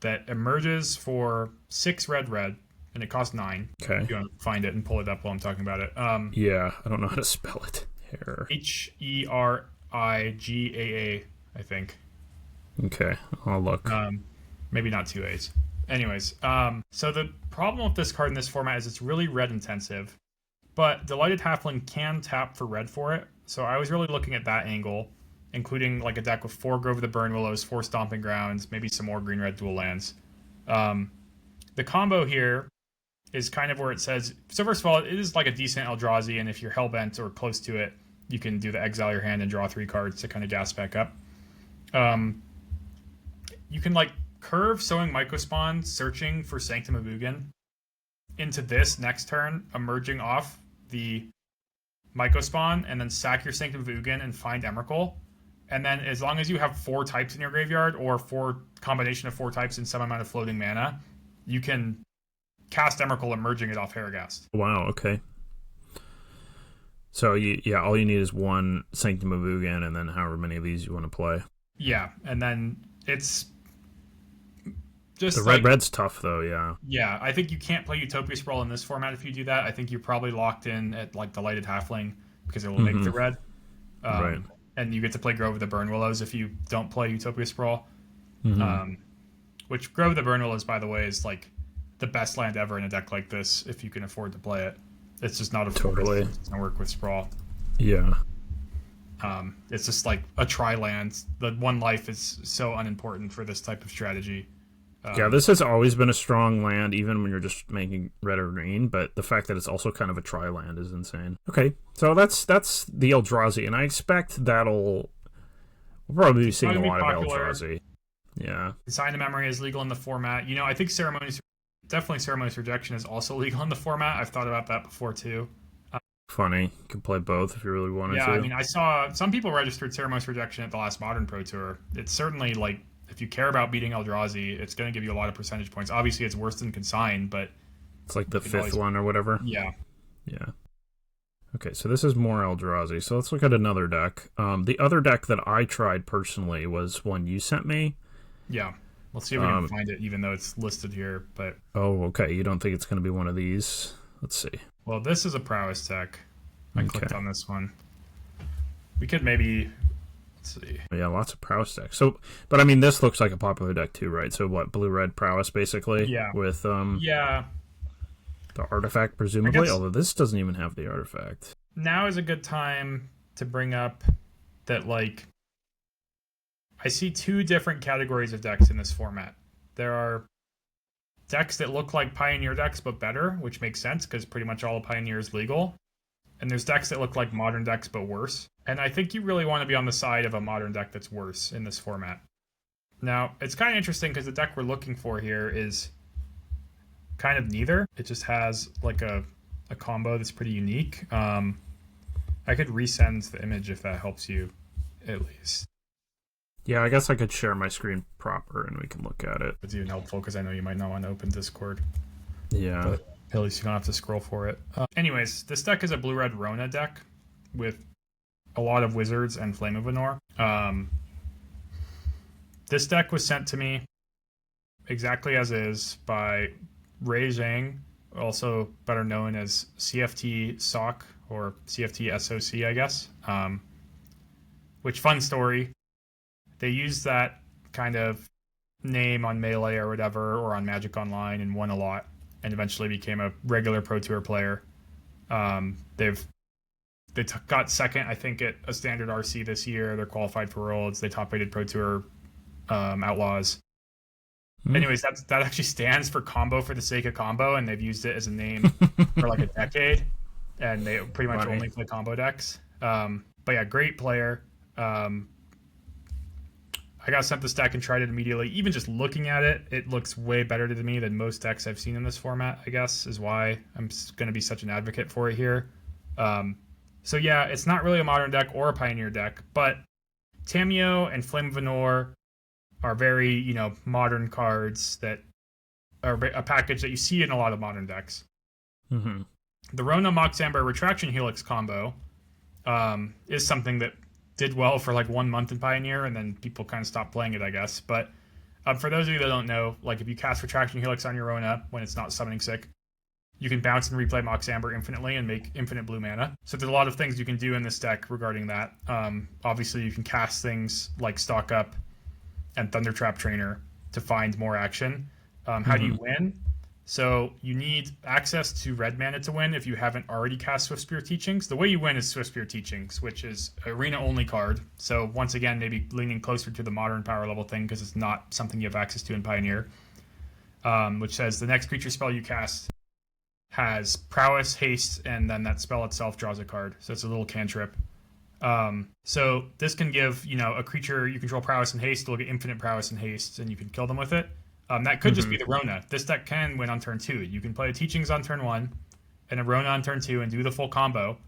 that emerges for 6 red, and it costs 9. Okay. If you want to find it and pull it up while I'm talking about it. Yeah, I don't know how to spell it. Herigaa, I think. Okay, I'll look. Maybe not 2 A's. Anyways, so the problem with this card in this format is it's really red intensive, but Delighted Halfling can tap for red for it. So I was really looking at that angle, including like a deck with 4 Grove of the Burn Willows, 4 Stomping Grounds, maybe some more green-red dual lands. The combo here is kind of where it says, so first of all, it is like a decent Eldrazi, and if you're Hellbent or close to it, you can do the exile your hand and draw 3 cards to kind of gas back up. You can like curve Sowing Mycospawn, searching for Sanctum of Ugin into this next turn, emerging off the Mycospawn, and then sack your Sanctum of Ugin and find Emrakul. And then as long as you have 4 types in your graveyard, or 4 combination of 4 types and some amount of floating mana, you can cast Emrakul, emerging it off Harrogast. Wow, okay. So all you need is 1 Sanctum of Ugin, and then however many of these you want to play. Yeah, and then it's just the red's tough though. Yeah, I think you can't play Utopia Sprawl in this format if you do that. I think you're probably locked in at like Delighted Halfling because it will make the red. Right. And you get to play Grove of the Burn Willows if you don't play Utopia Sprawl. Which Grove of the Burn Willows, by the way, is like the best land ever in a deck like this if you can afford to play it. It's just not affordable. Totally. It doesn't work with Sprawl. Yeah. It's just like a tri-land. The 1 life is so unimportant for this type of strategy. Yeah, this has always been a strong land, even when you're just making red or green, but the fact that it's also kind of a tri-land is insane. Okay, so that's the Eldrazi, and I expect we'll probably be seeing a lot of Eldrazi. Yeah. Sign of Memory is legal in the format. You know, I think Ceremonious Rejection is also legal in the format. I've thought about that before, too. Funny. You can play both if you really wanted to. Yeah, I mean, I saw some people registered Ceremonious Rejection at the last Modern Pro Tour. It's certainly, like, if you care about beating Eldrazi, it's going to give you a lot of percentage points. Obviously, it's worse than Consign, but... It's like the 5th one or whatever? Yeah. Yeah. Okay, so this is more Eldrazi. So let's look at another deck. The other deck that I tried personally was one you sent me. Yeah. Let's see if we can find it, even though it's listed here. But oh, okay. You don't think it's going to be one of these? Let's see. Well, this is a prowess deck. I clicked on this one. We could maybe... Let's see. Yeah, lots of prowess decks. So, but I mean, this looks like a popular deck too, right? So what, blue-red prowess, basically? Yeah. With, yeah. The artifact, presumably? Although this doesn't even have the artifact. Now is a good time to bring up that, like... I see 2 different categories of decks in this format. There are decks that look like Pioneer decks, but better, which makes sense, because pretty much all of Pioneer is legal. And there's decks that look like Modern decks, but worse. And I think you really want to be on the side of a Modern deck that's worse in this format. Now, it's kind of interesting, because the deck we're looking for here is kind of neither. It just has, like, a combo that's pretty unique. I could resend the image if that helps you, at least. Yeah, I guess I could share my screen proper and we can look at it. It's even helpful because I know you might not want to open Discord. Yeah. But at least you don't have to scroll for it. Anyways, this deck is a blue-red Rona deck with a lot of wizards and Flame of Venor. This deck was sent to me exactly as is by Ray Zhang, also better known as CFT SOC or CFT SOC, I guess. Which, fun story. They used that kind of name on Melee or whatever, or on Magic Online, and won a lot, and eventually became a regular Pro Tour player. They got second, I think, at a standard RC this year. They're qualified for Worlds. They top-rated Pro Tour Outlaws. Anyways, that actually stands for Combo for the Sake of Combo, and they've used it as a name for like a decade, and they pretty much only play combo decks. But yeah, great player. I got sent this deck and tried it immediately. Even just looking at it, it looks way better to me than most decks I've seen in this format, I guess, is why I'm going to be such an advocate for it here. So yeah, it's not really a modern deck or a Pioneer deck, but Tamiyo and Flame of Venor are very, modern cards that are a package that you see in a lot of modern decks. Mm-hmm. The Rona Mox Amber Retraction Helix combo is something that did well for like 1 month in Pioneer, and then people kind of stopped playing it, I guess. But for those of you that don't know, like if you cast Retraction Helix on your Rona when it's not summoning sick, you can bounce and replay Mox Amber infinitely and make infinite blue mana. So there's a lot of things you can do in this deck regarding that. Obviously, you can cast things like Stock Up and Thundertrap Trainer to find more action. How do you win? So you need access to red mana to win if you haven't already cast Swiftspear Teachings. The way you win is Swiftspear Teachings, which is arena-only card. So once again, maybe leaning closer to the modern power level thing because it's not something you have access to in Pioneer. Which says the next creature spell you cast has prowess, haste, and then that spell itself draws a card. So it's a little cantrip. So this can give, a creature you control prowess and haste, it'll get infinite prowess and haste, and you can kill them with it. That could just be the Rona. This deck can win on turn 2. You can play Teachings on turn 1 and a Rona on turn 2 and do the full combo.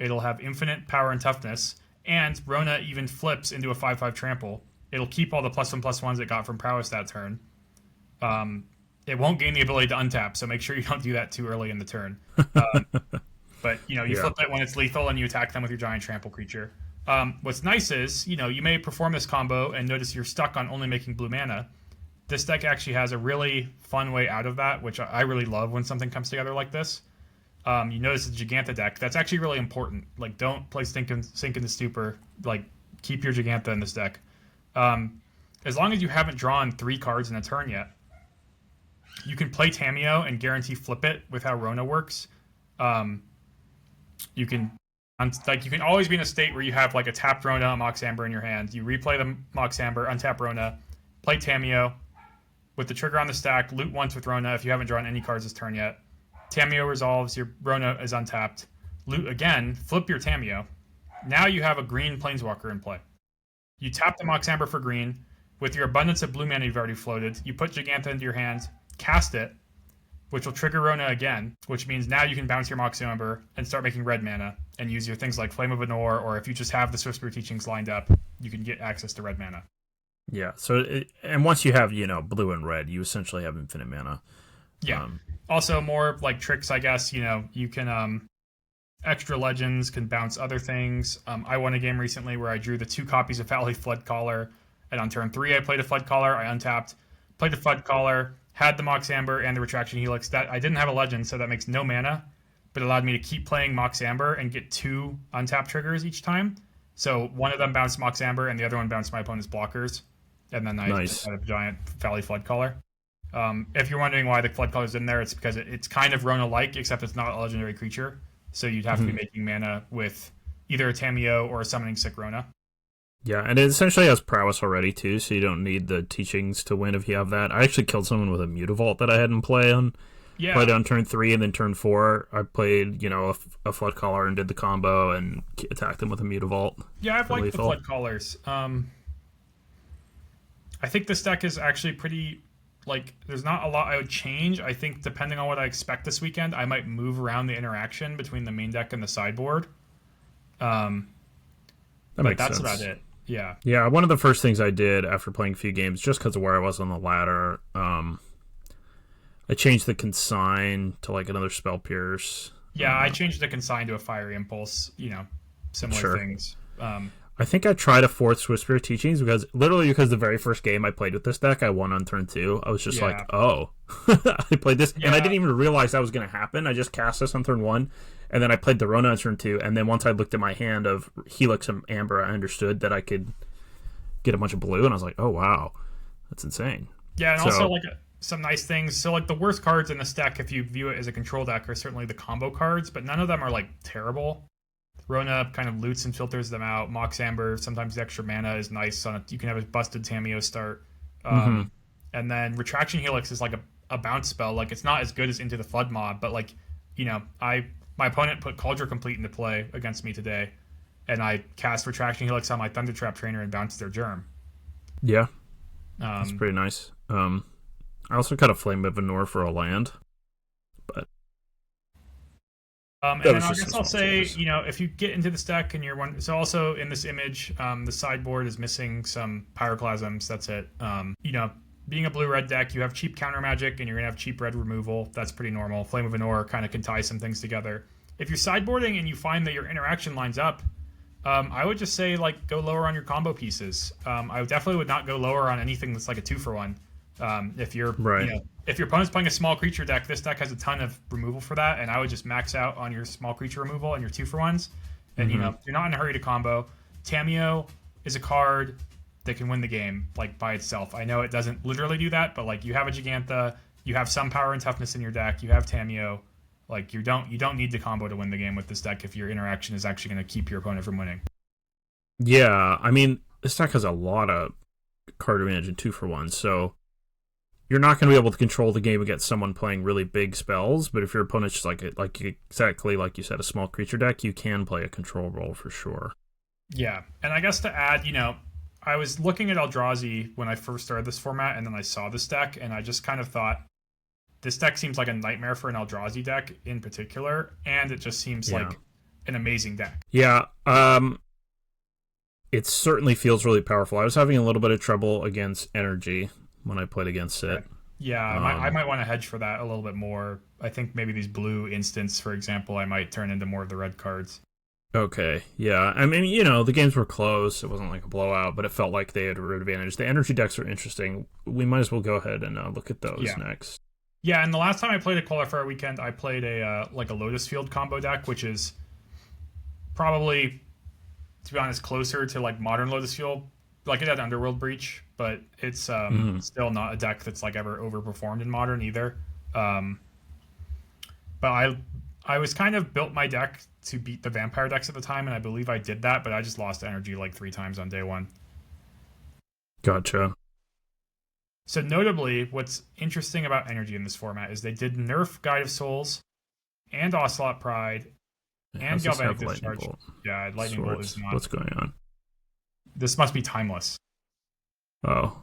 It'll have infinite power and toughness, and Rona even flips into a 5/5 trample. It'll keep all the +1/+1s it got from prowess that turn. It won't gain the ability to untap, so make sure you don't do that too early in the turn. But, you flip it when it's lethal and you attack them with your giant trample creature. What's nice is, you may perform this combo and notice you're stuck on only making blue mana. This deck actually has a really fun way out of that, which I really love when something comes together like this. You notice it's a Giganta deck. That's actually really important. Like, don't play Sink into Stupor. Like, keep your Giganta in this deck. As long as you haven't drawn 3 cards in a turn yet, you can play Tamiyo and guarantee flip it with how Rona works. You can always be in a state where you have like a tapped Rona, a Mox Amber in your hand. You replay the Mox Amber, untap Rona, play Tamiyo with the trigger on the stack, loot once with Rona if you haven't drawn any cards this turn yet. Tamiyo resolves, your Rona is untapped. Loot again, flip your Tamiyo. Now you have a green Planeswalker in play. You tap the Mox Amber for green. With your abundance of blue mana you've already floated, you put Giganta into your hand, cast it, which will trigger Rona again, which means now you can bounce your Mox Amber and start making red mana and use your things like Flame of Venor, or if you just have the Swiftspear Teachings lined up, you can get access to red mana. Yeah, and once you have, blue and red, you essentially have infinite mana. Yeah. Also, more like tricks, I guess, you can, extra legends can bounce other things. I won a game recently where I drew the 2 copies of Valley Floodcaller, and on turn 3 I played a Floodcaller, I untapped, played a Floodcaller, had the Mox Amber and the Retraction Helix. That I didn't have a legend, so that makes no mana, but it allowed me to keep playing Mox Amber and get 2 untap triggers each time. So one of them bounced Mox Amber and the other one bounced my opponent's blockers. And then I had a giant Valley Floodcaller. If you're wondering why the Floodcaller's in there, it's because it's kind of Rona-like, except it's not a legendary creature. So you'd have to be making mana with either a Tamiyo or a Summoning Sick Rona. Yeah, and it essentially has prowess already, too, so you don't need the Teachings to win if you have that. I actually killed someone with a Mutavault that I had in play on. Yeah. Played on turn 3, and then turn 4, I played, a Floodcaller and did the combo and attacked them with a Mutavault. Yeah, I've liked the Floodcallers. I think this deck is actually pretty, there's not a lot I would change. I think depending on what I expect this weekend, I might move around the interaction between the main deck and the sideboard. That's about it. Yeah. Yeah, one of the first things I did after playing a few games, just because of where I was on the ladder, I changed the Consign to, another Spell Pierce. Yeah, I changed the Consign to a Fiery Impulse, similar things. I think I tried a 4th Swiftspear Teachings because the very first game I played with this deck, I won on turn 2. I was just I played this, and I didn't even realize that was going to happen. I just cast this on turn 1, and then I played the Rona on turn 2, and then once I looked at my hand of Helix and Amber, I understood that I could get a bunch of blue, and I was like, oh, wow, that's insane. Yeah, and also, some nice things. So, the worst cards in this deck, if you view it as a control deck, are certainly the combo cards, but none of them are, terrible. Rona kind of loots and filters them out. Mox Amber, sometimes the extra mana is nice. You can have a busted Tamiyo start. And then Retraction Helix is a bounce spell. It's not as good as Into the Flood Mob, but my opponent put Cauldron Complete into play against me today, and I cast Retraction Helix on my Thundertrap Trainer and bounced their Germ. Yeah, that's pretty nice. I also got a Flame of Venor for a land, but and that then was I just guess some I'll small say, changes. if you get into this deck and you're one, so also in this image, the sideboard is missing some pyroclasms. That's it. Being a blue-red deck, you have cheap counter magic and you're gonna have cheap red removal. That's pretty normal. Flame of Venor kind of can tie some things together. If you're sideboarding and you find that your interaction lines up, I would just say like go lower on your combo pieces. I definitely would not go lower on anything that's like a 2-for-1. If you're Right. if your opponent's playing a small creature deck, this deck has a ton of removal for that, and I would just max out on your small creature removal and your 2-for-1s. And you're not in a hurry to combo. Tameo is a card that can win the game like by itself. I know it doesn't literally do that, but like you have a Gigantha, you have some power and toughness in your deck, you have Tameo. Like you don't need the combo to win the game with this deck if your interaction is actually going to keep your opponent from winning. Yeah, I mean, this deck has a lot of card advantage in 2-for-1, so you're not going to be able to control the game against someone playing really big spells, but if your opponent's just exactly like you said, a small creature deck, you can play a control role for sure. Yeah, and I guess to add, I was looking at Eldrazi when I first started this format, and then I saw this deck, and I just kind of thought, this deck seems like a nightmare for an Eldrazi deck in particular, and it just seems like an amazing deck. Yeah, it certainly feels really powerful. I was having a little bit of trouble against Energy when I played against it. Yeah, I might want to hedge for that a little bit more. I think maybe these blue instants, for example, I might turn into more of the red cards. Okay, yeah. I mean, the games were close. It wasn't like a blowout, but it felt like they had a root advantage. The Energy decks are interesting. We might as well go ahead and look at those next. Yeah, and the last time I played a Qualifier Weekend, I played a Lotus Field combo deck, which is probably, to be honest, closer to like modern Lotus Field. Like it had Underworld Breach, but it's still not a deck that's like ever overperformed in modern either. But I was kind of built my deck to beat the vampire decks at the time, and I believe I did that, but I just lost energy like 3 times on day 1. Gotcha. So notably, what's interesting about energy in this format is they did nerf Guide of Souls and Ocelot Pride and Galvanic Discharge. Bolt? Yeah, Lightning Bolt is not. What's going on? This must be timeless. Oh,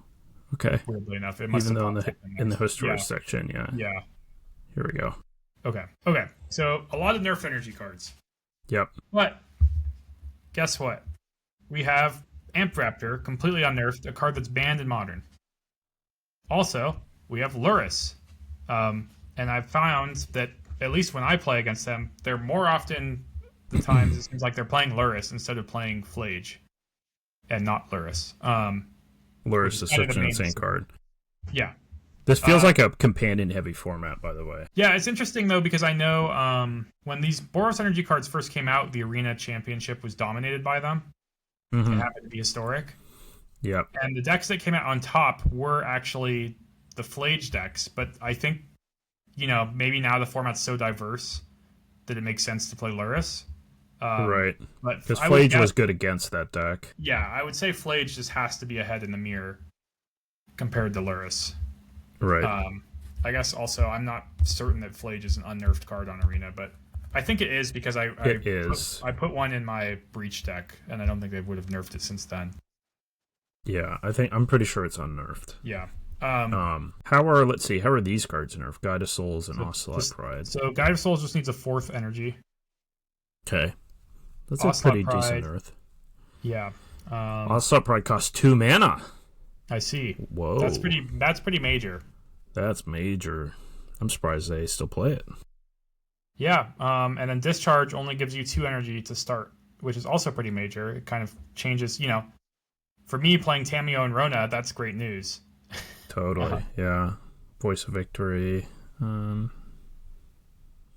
okay. Weirdly enough, it must even have though in the history section, Yeah. Here we go. Okay. So a lot of nerf energy cards. Yep. But guess what? We have Amp Raptor completely unnerfed, a card that's banned in modern. Also, we have Lurrus. And I've found that, at least when I play against them, they're more often the times it seems like they're playing Lurrus instead of playing Flage. And not Lurrus. Lurrus is such an insane card. Yeah. This feels like a companion-heavy format, by the way. Yeah, it's interesting, though, because I know when these Boros Energy cards first came out, the Arena Championship was dominated by them. It happened to be historic. Yep. And the decks that came out on top were actually the Flage decks, but I think, maybe now the format's so diverse that it makes sense to play Lurrus. Right. Because Flage was good against that deck. Yeah, I would say Flage just has to be ahead in the mirror compared to Lurrus. Right. I guess also I'm not certain that Flage is an unnerfed card on Arena, but I think it is because I put one in my Breach deck, and I don't think they would have nerfed it since then. Yeah, I'm pretty sure it's unnerfed. Yeah. How are these cards nerfed? Guide of Souls and Ocelot Pride. So Guide of Souls just needs a 4th energy. Okay. That's Ocelot a pretty Pride, decent nerf. Yeah. Ocelot Pride costs 2 mana. I see. Whoa. That's pretty major. That's major. I'm surprised they still play it. Yeah. And then Discharge only gives you 2 energy to start, which is also pretty major. It kind of changes, for me playing Tameo and Rona, that's great news. Totally. Yeah. Voice of Victory. Okay.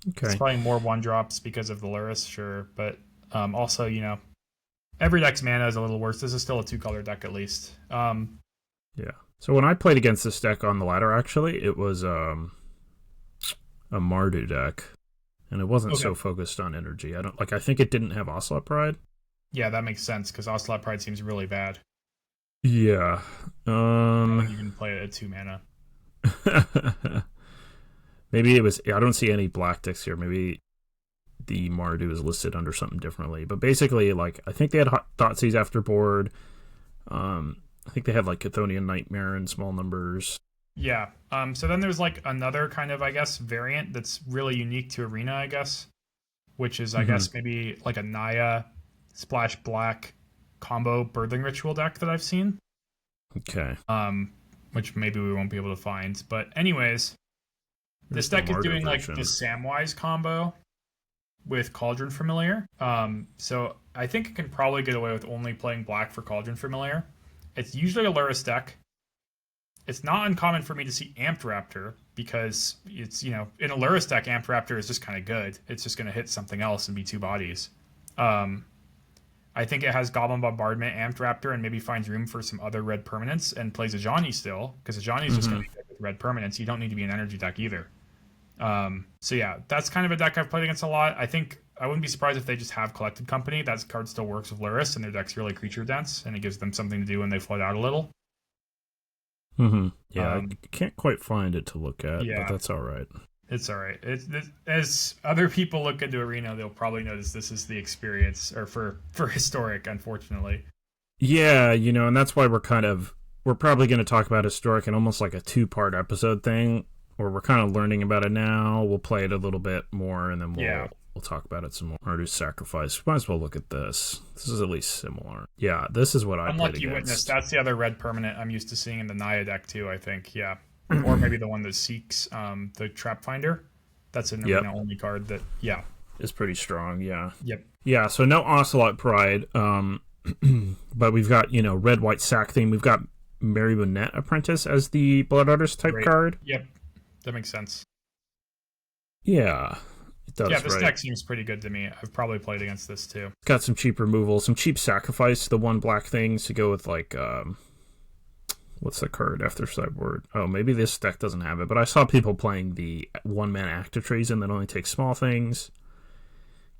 It's playing more 1-drops because of the Lurrus, sure. But also, every deck's mana is a little worse. This is still a 2-color deck at least. Yeah. So when I played against this deck on the ladder, actually, it was a Mardu deck. And it wasn't so focused on energy. I think it didn't have Ocelot Pride. Yeah, that makes sense, because Ocelot Pride seems really bad. Yeah. You can play it at 2 mana. Maybe it was... I don't see any black decks here. Maybe the Mardu is listed under something differently. But basically, I think they had Thoughtseize after board. I think they have like Chthonian Nightmare in small numbers. Yeah. So then there's like another kind of, I guess, variant that's really unique to Arena, I guess, which is, I guess, maybe like a Naya Splash Black combo Birthing Ritual deck that I've seen. Okay. Which maybe we won't be able to find. But anyways, this deck is doing like the Samwise combo with Cauldron Familiar. So I think it can probably get away with only playing black for Cauldron Familiar. It's usually a Lurrus deck. It's not uncommon for me to see Amped Raptor because it's, in a Lurrus deck, Amped Raptor is just kind of good. It's just going to hit something else and be 2 bodies. I think it has Goblin Bombardment, Amped Raptor, and maybe finds room for some other red permanents and plays Ajani still, because Ajani is just going to be good with red permanents. You don't need to be an energy deck either. So yeah, that's kind of a deck I've played against a lot. I think I wouldn't be surprised if they just have Collected Company. That card still works with Lurrus, and their deck's really creature dense, and it gives them something to do when they float out a little. Yeah, I can't quite find it to look at, but that's all right. It's all right. As other people look into Arena, they'll probably notice this is the experience, or for Historic, unfortunately. Yeah, and that's why we're probably going to talk about Historic in almost like a 2-part episode thing, where we're kind of learning about it now. We'll play it a little bit more, and then we'll talk about it some more. Ardu's Sacrifice. Might as well look at this. This is at least similar. Yeah, this is what I played against. Witness. That's the other red permanent I'm used to seeing in the Naya deck too, I think. Yeah. Or maybe the one that seeks the Trap Finder. That's an Arena only card that, is pretty strong, yeah. Yep. Yeah, so no Ocelot Pride, but we've got, red-white sack theme. We've got Marionette Apprentice as the Blood Artist type card. Yep, that makes sense. Yeah, it does. Yeah, this deck seems pretty good to me. I've probably played against this too. It's got some cheap removal, some cheap sacrifice, the 1 black things to go with like, what's the card after sideboard? Oh, maybe this deck doesn't have it, but I saw people playing the 1-mana Active Treason that only takes small things.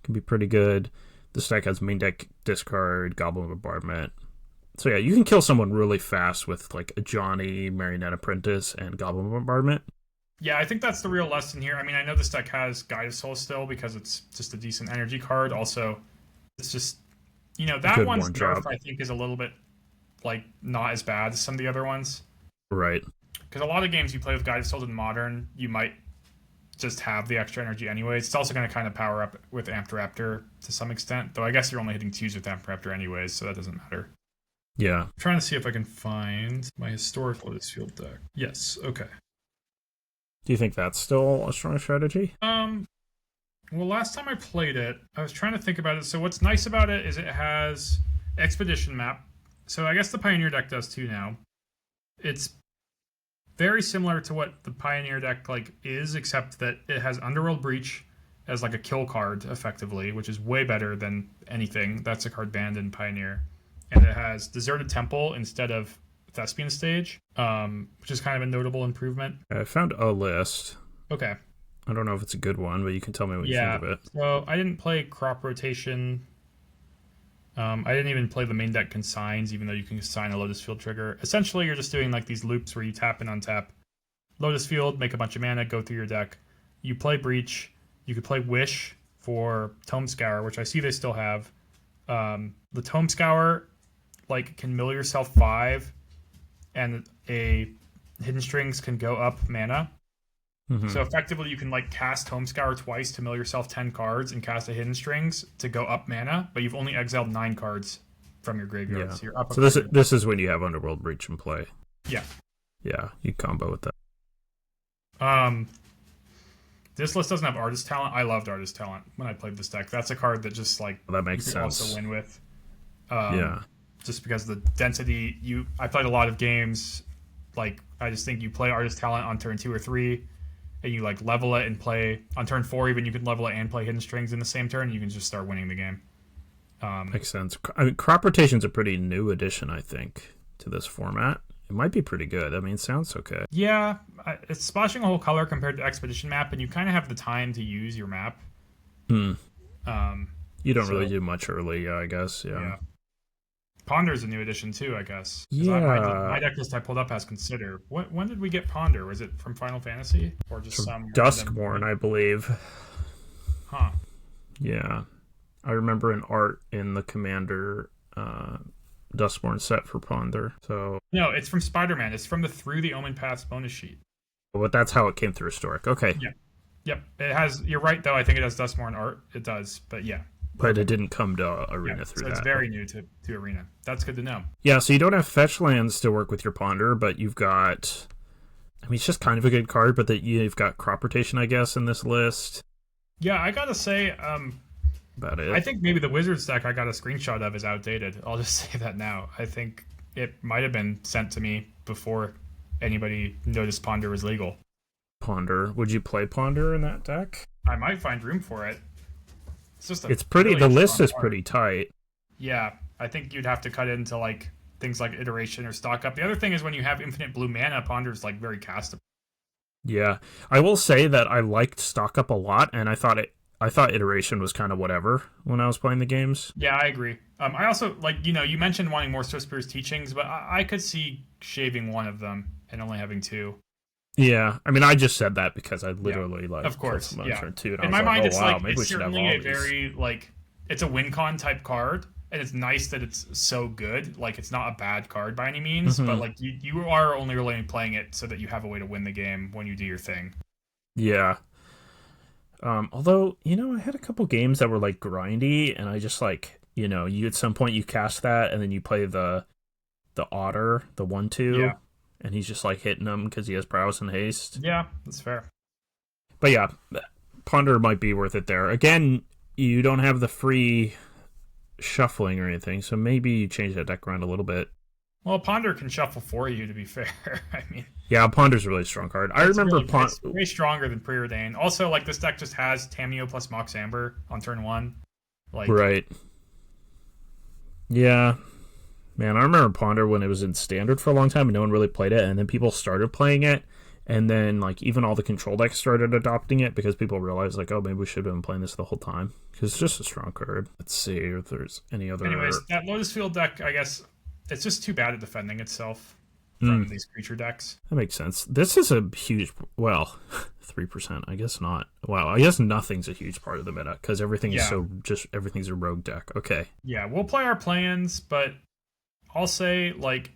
Can be pretty good. This deck has main deck discard, Goblin Bombardment. So yeah, you can kill someone really fast with like a Johnny, Marionette Apprentice, and Goblin Bombardment. Yeah, I think that's the real lesson here. I mean, I know this deck has Guide of Soul still because it's just a decent energy card. Also, it's just, that one's nerf, I think, is a little bit like not as bad as some of the other ones. Right. Because a lot of games you play with Guide of Soul in Modern, you might just have the extra energy anyways. It's also going to kind of power up with Amped Raptor to some extent, though I guess you're only hitting 2s with Amped Raptor anyways, so that doesn't matter. Yeah. I'm trying to see if I can find my Historic Lotus Field deck. Yes, okay. Do you think that's still a strong strategy? Well, last time I played it, I was trying to think about it. So what's nice about it is it has Expedition Map. So I guess the Pioneer deck does too now. It's very similar to what the Pioneer deck is, except that it has Underworld Breach as like a kill card, effectively, which is way better than anything. That's a card banned in Pioneer. And it has Deserted Temple instead of Thespian Stage, which is kind of a notable improvement. I found a list. Okay. I don't know if it's a good one, but you can tell me what you think of it. So I didn't play Crop Rotation. I didn't even play the main deck Consigns, even though you can consign a Lotus Field trigger. Essentially, you're just doing like these loops where you tap and untap Lotus Field, make a bunch of mana, go through your deck. You play Breach. You could play Wish for Tome Scour, which I see they still have. The Tome Scour can mill yourself 5, and a Hidden Strings can go up mana. Mm-hmm. So effectively, you can cast Tome Scour twice to mill yourself 10 cards and cast a Hidden Strings to go up mana, but you've only exiled 9 cards from your graveyard. Yeah. So you're up. So this is when you have Underworld Breach in play. Yeah. Yeah, you combo with that. This list doesn't have Artist Talent. I loved Artist Talent when I played this deck. That's a card that just that makes you sense. Also win with. Yeah. Just because the density, I played a lot of games. I just think you play Artist Talent on turn 2 or 3, and you level it and play on turn 4. Even you can level it and play Hidden Strings in the same turn. You can just start winning the game. Makes sense. I mean, Crop Rotation's a pretty new addition, I think, to this format. It might be pretty good. I mean, it sounds okay. Yeah, it's splashing a whole color compared to Expedition Map, and you kind of have the time to use your map. You don't really do much early, I guess. Yeah. Ponder's a new addition too, I guess. Yeah. My deck list I pulled up has Consider. When did we get Ponder? Was it from Final Fantasy or just some Duskmourn, I believe. Huh. Yeah, I remember an art in the Commander Dustborn set for Ponder. So, No, it's from Spider-Man. It's from the Through the Omen Paths bonus sheet. but that's how it came through Historic. Okay. Yeah. Yep. It has. You're right, though. I think it has Dustborn art. It does, but yeah. But it didn't come to Arena Yeah, through so that. it's very new to Arena. That's good to know. Yeah, so you don't have fetch lands to work with your Ponder, but you've got... I mean, it's just kind of a good card, but that you've got crop rotation, I guess, in this list. Yeah, I gotta say, About it. I think maybe the Wizards deck I got a screenshot of is outdated. I'll just say that now. I think it might have been sent to me before anybody noticed Ponder was legal. Ponder. Would you play Ponder in that deck? I might find room for it. It's just It's pretty... really the list strong is card. pretty tight. Yeah, I think you'd have to cut into like things like iteration or stock up. The other thing is when you have infinite blue mana, Ponder's like very castable. Yeah. I will say that I liked stock up a lot, and I thought iteration was kind of whatever when I was playing the games. Yeah, I agree. I also like you mentioned wanting more Swiftspear's teachings, but I could see shaving one of them and only having two. Yeah, I mean, I just said that because I literally Of course, yeah. two, and In I my was mind, like, it's oh wow, like maybe we it's should have all certainly a these. very like it's a win con type card, and it's nice that it's so good. Like it's not a bad card by any means, but like you are only really playing it so that you have a way to win the game when you do your thing. Yeah. Although, I had a couple games that were like grindy, and I just like, you at some point you cast that, and then you play the otter, the 1/2, Yeah. and he's just like hitting them because he has prowess and haste. Yeah, that's fair. But yeah, Ponder might be worth it there. Again, you don't have the free shuffling or anything, so maybe you change that deck around a little bit. Well, Ponder can shuffle for you, to be fair. I mean, Yeah, Ponder's a really strong card. I remember it's way stronger than Preordain. Also, like this deck just has Tameo plus Mox Amber on turn 1. Like, right. Yeah. Man, I remember Ponder when it was in Standard for a long time and no one really played it, and then people started playing it, and then like even all the control decks started adopting it because people realized like, oh, maybe we should have been playing this the whole time because it's just a strong card. Let's see if there's any other... Anyways, that Lotus Field deck, I guess, it's just too bad at defending itself from these creature decks. That makes sense. This is a huge... Well, 3%. I guess not. Wow, I guess nothing's a huge part of the meta because everything is everything's a rogue deck. Okay. Yeah, we'll play our plans, but I'll say, like,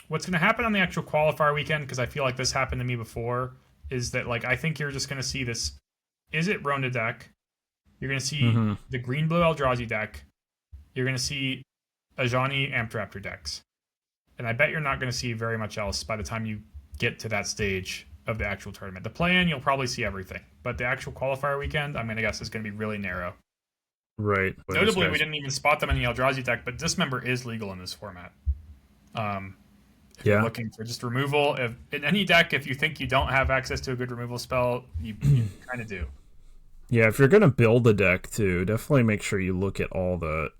what's going to happen on the actual qualifier weekend, because I feel like this happened to me before, is that, like, I think you're just going to see this Is It Rona deck. You're going to see the green-blue Eldrazi deck. You're going to see Ajani Amptraptor decks. And I bet you're not going to see very much else by the time you get to that stage of the actual tournament. The play-in, you'll probably see everything. But the actual qualifier weekend, I'm going to guess, is going to be really narrow. Right. Notably, we didn't even spot them in the Eldrazi deck, but Dismember is legal in this format. If you're looking for just removal, in any deck, if you think you don't have access to a good removal spell, you kind of do. Yeah, if you're going to build a deck, too, definitely make sure you look at all the...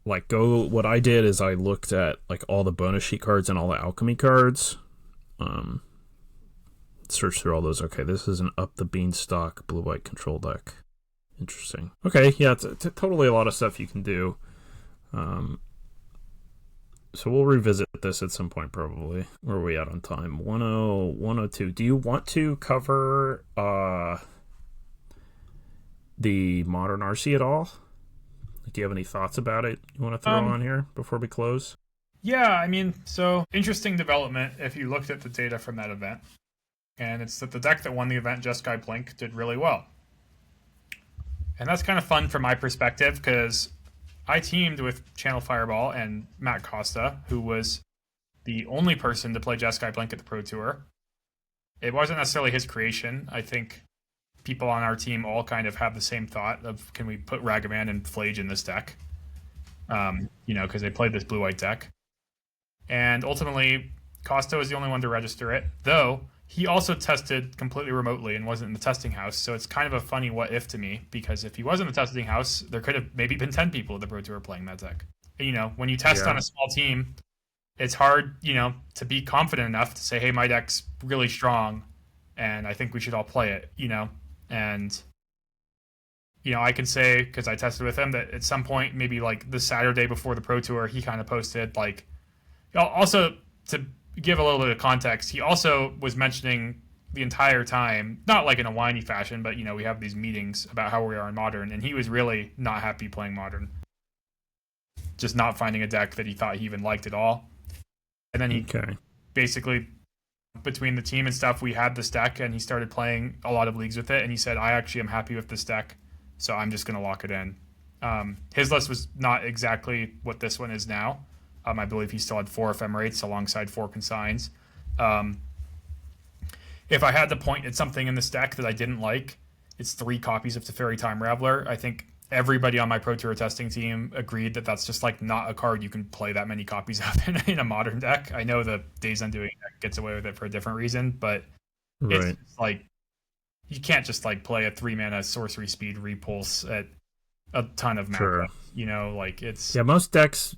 Like, what I did is I looked at, like, all the bonus sheet cards and all the alchemy cards. Search through all those. Okay, this is an Up the Beanstalk blue-white control deck. Interesting. Okay, yeah, it's totally a lot of stuff you can do. So we'll revisit this at some point, probably. Where are we at on time? 102. Do you want to cover the Modern RC at all? Do you have any thoughts about it you want to throw on here before we close? Yeah, I mean, so interesting development if you looked at the data from that event. And it's that the deck that won the event, Jeskai Blink, did really well. And that's kind of fun from my perspective because I teamed with Channel Fireball and Matt Costa, who was the only person to play Jeskai Blink at the Pro Tour. It wasn't necessarily his creation. I think people on our team all kind of have the same thought of, can we put Ragavan and Flage in this deck? Because they played this blue-white deck. And ultimately, Costa was the only one to register it, though he also tested completely remotely and wasn't in the testing house. So it's kind of a funny what if to me, because if he was in the testing house, there could have maybe been 10 people at the Pro Tour playing that deck. When you test on a small team, it's hard, to be confident enough to say, hey, my deck's really strong and I think we should all play it, And, I can say, because I tested with him, that at some point, maybe like the Saturday before the Pro Tour, he kind of posted like, also to give a little bit of context, he also was mentioning the entire time, not like in a whiny fashion, but we have these meetings about how we are in Modern, and he was really not happy playing Modern. just not finding a deck that he thought he even liked at all. And then he basically, between the team and stuff, we had this deck, and he started playing a lot of leagues with it, and he said, I actually am happy with this deck, so I'm just going to lock it in. His list was not exactly what this one is now. I believe he still had 4 Ephemerates alongside 4 Consigns. If I had to point at something in this deck that I didn't like, it's 3 copies of Teferi Time Raveler. I think everybody on my Pro Tour testing team agreed that that's just like not a card you can play that many copies of in a modern deck. I know the Days Undoing deck gets away with it for a different reason, but it's like you can't just like play a 3-mana sorcery speed repulse at a ton of mana. You know, like it's most decks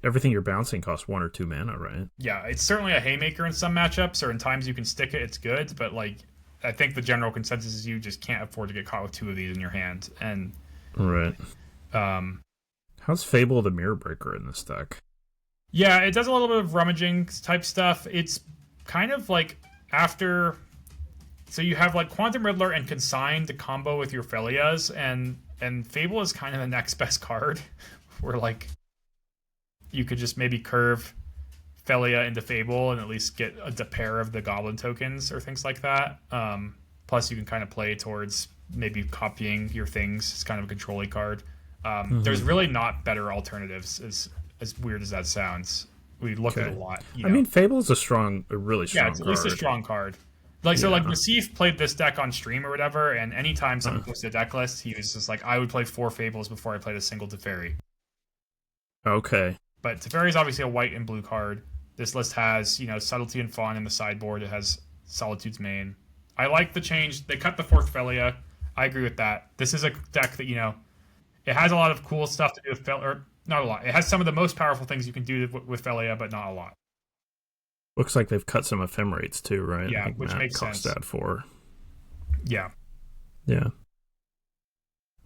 everything you're bouncing costs 1 or 2 mana, right? Yeah, it's certainly a haymaker in some matchups, or in times you can stick it, it's good, but like I think the general consensus is you just can't afford to get caught with 2 of these in your hand. And how's Fable the Mirror Breaker in this deck? Yeah, it does a little bit of rummaging type stuff. It's kind of like after, so you have like Quantum Riddler and Consign to combo with your Felias, and Fable is kind of the next best card, where like you could just maybe curve Felia into Fable and at least get a pair of the Goblin tokens or things like that. Plus, you can kind of play towards maybe copying your things. It's kind of a controlling card. There's really not better alternatives, as weird as that sounds. We look at it a lot. I mean, Fable is a really strong card. Yeah, it's at least a strong card. Like, so, like, Nasif played this deck on stream or whatever, and anytime someone posted a deck list, he was just like, I would play 4 Fables before I played a single Teferi. Okay. But Teferi is obviously a white and blue card. This list has, Subtlety and Fawn in the sideboard. It has Solitude's Mane. I like the change. They cut the 4th Felia. I agree with that. This is a deck that, it has a lot of cool stuff to do with Felia, or not a lot. It has some of the most powerful things you can do with Felia, but not a lot. Looks like they've cut some Ephemerates too, right? Yeah, which makes sense. That 4. Yeah. Yeah.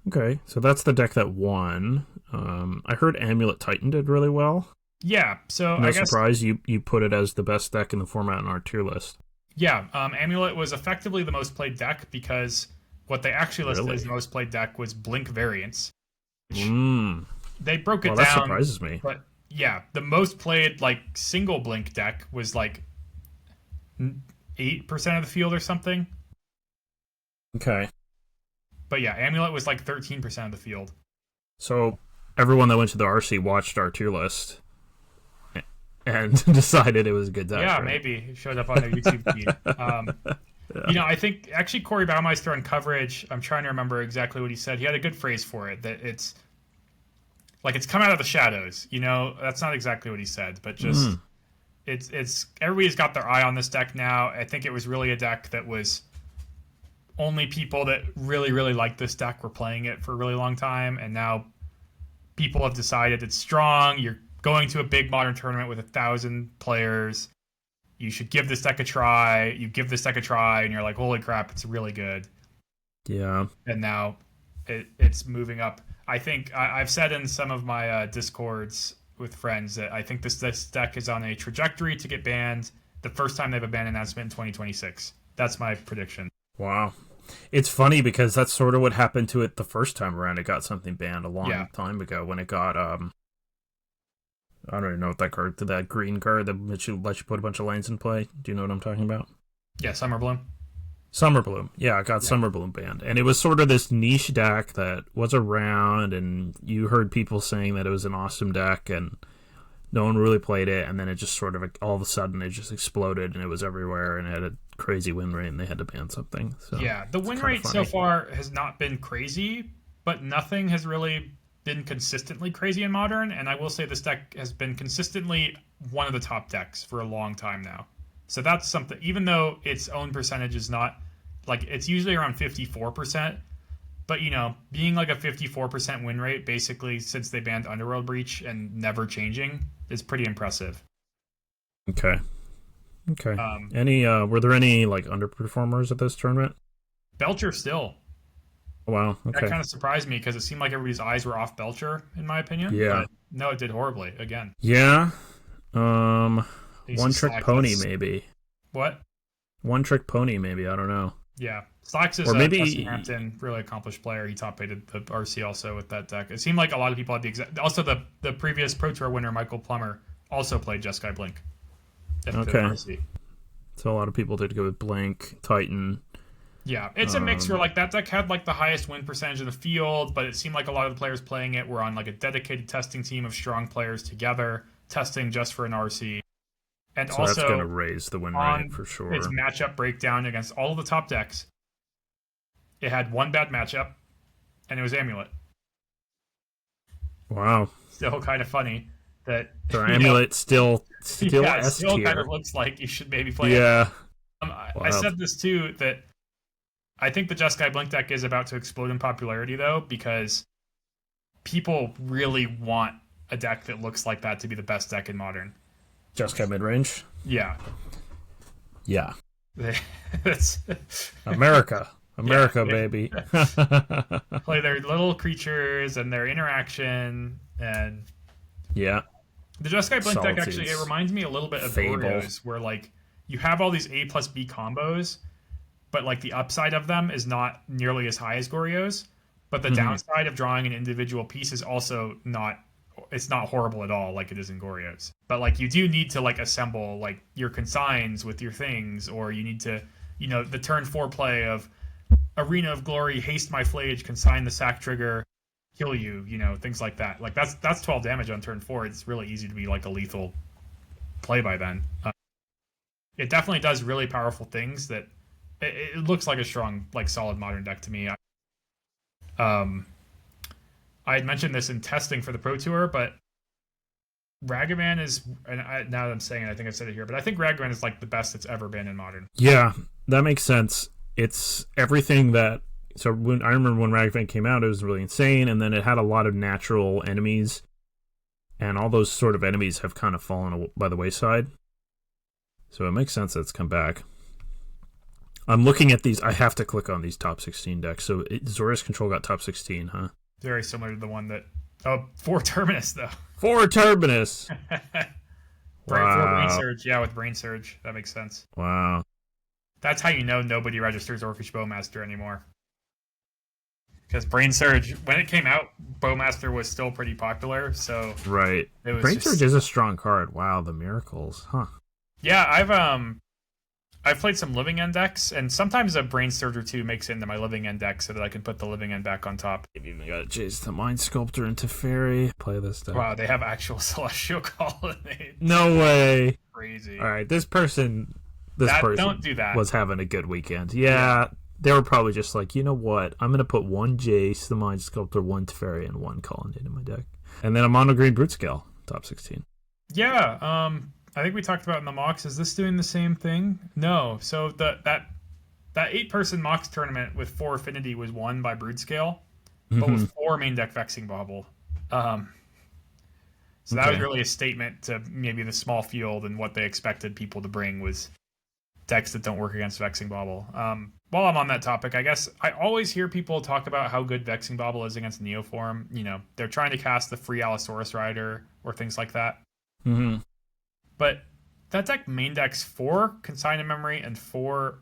Okay, so that's the deck that won. I heard Amulet Titan did really well. Yeah, so I guess surprise you put it as the best deck in the format in our tier list. Yeah, Amulet was effectively the most played deck because what they actually listed as the most played deck was Blink Variants. They broke it down. That surprises me. But yeah, the most played like single Blink deck was like 8% of the field or something. Okay. But yeah, Amulet was like 13% of the field. So everyone that went to the RC watched our tier list and decided it was a good deck. Yeah, right? Maybe. It showed up on their YouTube feed. I think actually Corey Baumeister on coverage, I'm trying to remember exactly what he said. He had a good phrase for it, that it's like it's come out of the shadows. That's not exactly what he said, but just it's everybody's got their eye on this deck now. I think it was really a deck that was only people that really, really liked this deck were playing it for a really long time, and now people have decided it's strong. You're going to a big modern tournament with 1,000 players. You should give this deck a try. You give this deck a try, and you're like, holy crap, it's really good. Yeah. And now it's moving up. I think I've said in some of my Discords with friends that I think this deck is on a trajectory to get banned the first time they have a ban announcement in 2026. That's my prediction. Wow. It's funny because that's sort of what happened to it the first time around. It got something banned a long time ago when it got I don't even know what that card, that green card that lets you put a bunch of lanes in play. Do you know what I'm talking about? Yeah, Summer Bloom. Summer Bloom. Yeah, it got Summer Bloom banned. And it was sort of this niche deck that was around, and you heard people saying that it was an awesome deck, and no one really played it, and then it just sort of, all of a sudden, it just exploded, and it was everywhere, and it had a crazy win rate, and they had to ban something. So yeah, the win rate so far has not been crazy, but nothing has really been consistently crazy in Modern, and I will say this deck has been consistently one of the top decks for a long time now. So that's something, even though its own percentage is not, like, it's usually around 54%, but, being like a 54% win rate, basically, since they banned Underworld Breach and never changing, is pretty impressive. Okay. Were there any, like, underperformers at this tournament? Belcher still. Wow, okay. That kind of surprised me because it seemed like everybody's eyes were off Belcher, in my opinion. Yeah. But no, it did horribly, again. Yeah. One Trick Pony, maybe. What? One Trick Pony, maybe. I don't know. Yeah, Slacks is Or a maybe Hampton, really accomplished player. He top aided the RC also with that deck. It seemed like a lot of people had the exact. Also, the previous Pro Tour winner Michael Plummer also played Jeskai Blink at the okay. RC. So a lot of people did go with Blank, Titan. Yeah, it's a mix where like that deck had like the highest win percentage in the field, but it seemed like a lot of the players playing it were on like a dedicated testing team of strong players together, testing just for an RC. And So also that's going to raise the win rate for sure. Its matchup breakdown against all of the top decks, it had one bad matchup, and it was Amulet. Wow. Still kind of funny that So Amulet still yeah, S still tier. kind of looks like you should maybe play it. Yeah. I said this too, that I think the Jeskai Blink deck is about to explode in popularity though, because people really want a deck that looks like that to be the best deck in Modern. Jeskai mid-range? Yeah. Yeah. That's America, yeah. baby. Play their little creatures and their interaction, and yeah. the Jeskai Blink deck actually, Solitudes. it reminds me a little bit of Fable. Goryo's, where like you have all these A plus B combos, but like the upside of them is not nearly as high as Goryo's, but the downside of drawing an individual piece is also not, it's not horrible at all like it is in Goryo's. But like you do need to like assemble like your consigns with your things, or you need to, you know, the turn 4 play of Arena of Glory, haste my Flage, consign the sack trigger, kill you, you know, things like that. Like that's 12 damage on turn 4. It's really easy to be like a lethal play by then. It definitely does really powerful things that it looks like a strong, like solid Modern deck to me. I had mentioned this in testing for the Pro Tour, but Ragavan is, and now that I'm saying it, I think I've said it here, but I think Ragavan is like the best it's ever been in Modern. Yeah, that makes sense. It's everything that. So when I remember when Ragavan came out, it was really insane, and then it had a lot of natural enemies, and all those sort of enemies have kind of fallen by the wayside. So it makes sense that it's come back. I'm looking at these. I have to click on these top 16 decks. So Zora's Control got top 16, huh? Very similar to the one that... Oh, 4 Terminus, though. 4 Turbinus! Right, 4 Brain Surge. Yeah, with Brain Surge. That makes sense. Wow. That's how you know nobody registers Orcish Bowmaster anymore. Because Brain Surge, when it came out, Bowmaster was still pretty popular, so... Right. It was Brain Surge is a strong card. Wow, the miracles. Huh. Yeah, I've played some Living End decks, and sometimes a Brain Surge or 2 makes it into my Living End deck so that I can put the Living End back on top. I've even got Jace the Mind Sculptor into Fairy. Play this deck. Wow, they have actual Celestial Colonnade. No way. Crazy. All right, this person Don't do that. was having a good weekend. Yeah, they were probably just like, you know what? I'm going to put 1 Jace the Mind Sculptor, 1 Teferi, and 1 Colonnade in my deck. And then a Mono Green Brute Scale, top 16. Yeah, I think we talked about in the mocks. Is this doing the same thing? No. So that 8-person mocks tournament with 4 Affinity was won by Broodschale, but with 4 main deck Vexing Bauble. So that was really a statement to maybe the small field, and what they expected people to bring was decks that don't work against Vexing Bauble. While I'm on that topic, I guess I always hear people talk about how good Vexing Bauble is against Neoform. You know, they're trying to cast the free Allosaurus Rider or things like that. Mm-hmm. But that deck main decks 4 Consign of Memory and 4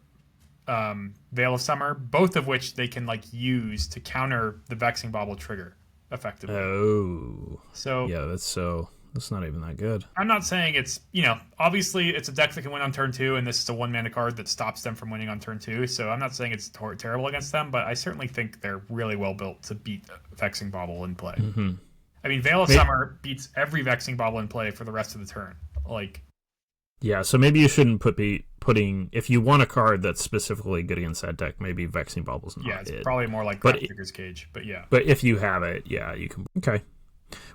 Veil of Summer, both of which they can like use to counter the Vexing Bauble trigger effectively. Oh. So yeah, that's not even that good. I'm not saying it's, you know, obviously it's a deck that can win on turn 2, and this is a 1-mana card that stops them from winning on turn 2, so I'm not saying it's terrible against them, but I certainly think they're really well built to beat Vexing Bauble in play. Mm-hmm. I mean, Veil of Summer beats every Vexing Bauble in play for the rest of the turn. Like, yeah, so maybe you shouldn't putting if you want a card that's specifically good against that deck, maybe Vexing Bauble's not it's it. probably more like Trigger's Cage, but yeah. But if you have it, yeah, you can. Okay,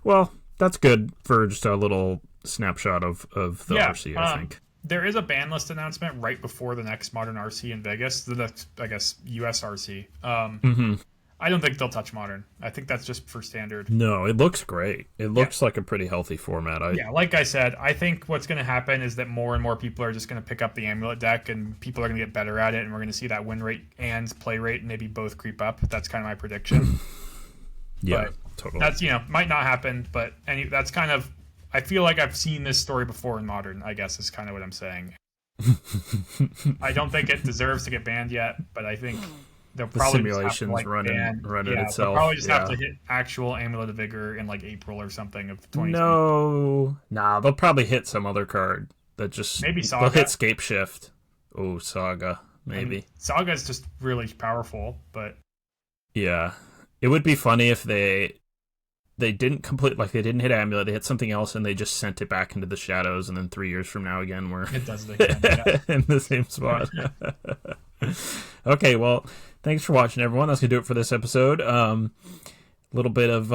well, that's good for just a little snapshot of the RC. I think there is a ban list announcement right before the next Modern RC in Vegas. The next, I guess, US RC. I don't think they'll touch Modern. I think that's just for Standard. No, it looks great. It looks like a pretty healthy format. Like I said, I think what's going to happen is that more and more people are just going to pick up the Amulet deck, and people are going to get better at it, and we're going to see that win rate and play rate maybe both creep up. That's kind of my prediction. Yeah, but totally. That's, might not happen, but that's kind of, I feel like I've seen this story before in Modern, I guess, is kind of what I'm saying. I don't think it deserves to get banned yet, but I think they'll The probably just have to simulation's like ban. running Yeah, they'll probably itself. just have Yeah. to hit actual Amulet of Vigor in like April or something of 2020. No. Nah, they'll probably hit some other card that just Maybe they'll hit Saga. Scape Shift. Oh, Saga. I mean, Maybe. Saga is just really powerful, but Yeah. It would be funny if they didn't complete, like they didn't hit Amulet, they hit something else and they just sent it back into the shadows, and then 3 years from now again we're it does it again. Yeah. in the same spot. Okay, well, thanks for watching, everyone. That's gonna do it for this episode. Little bit of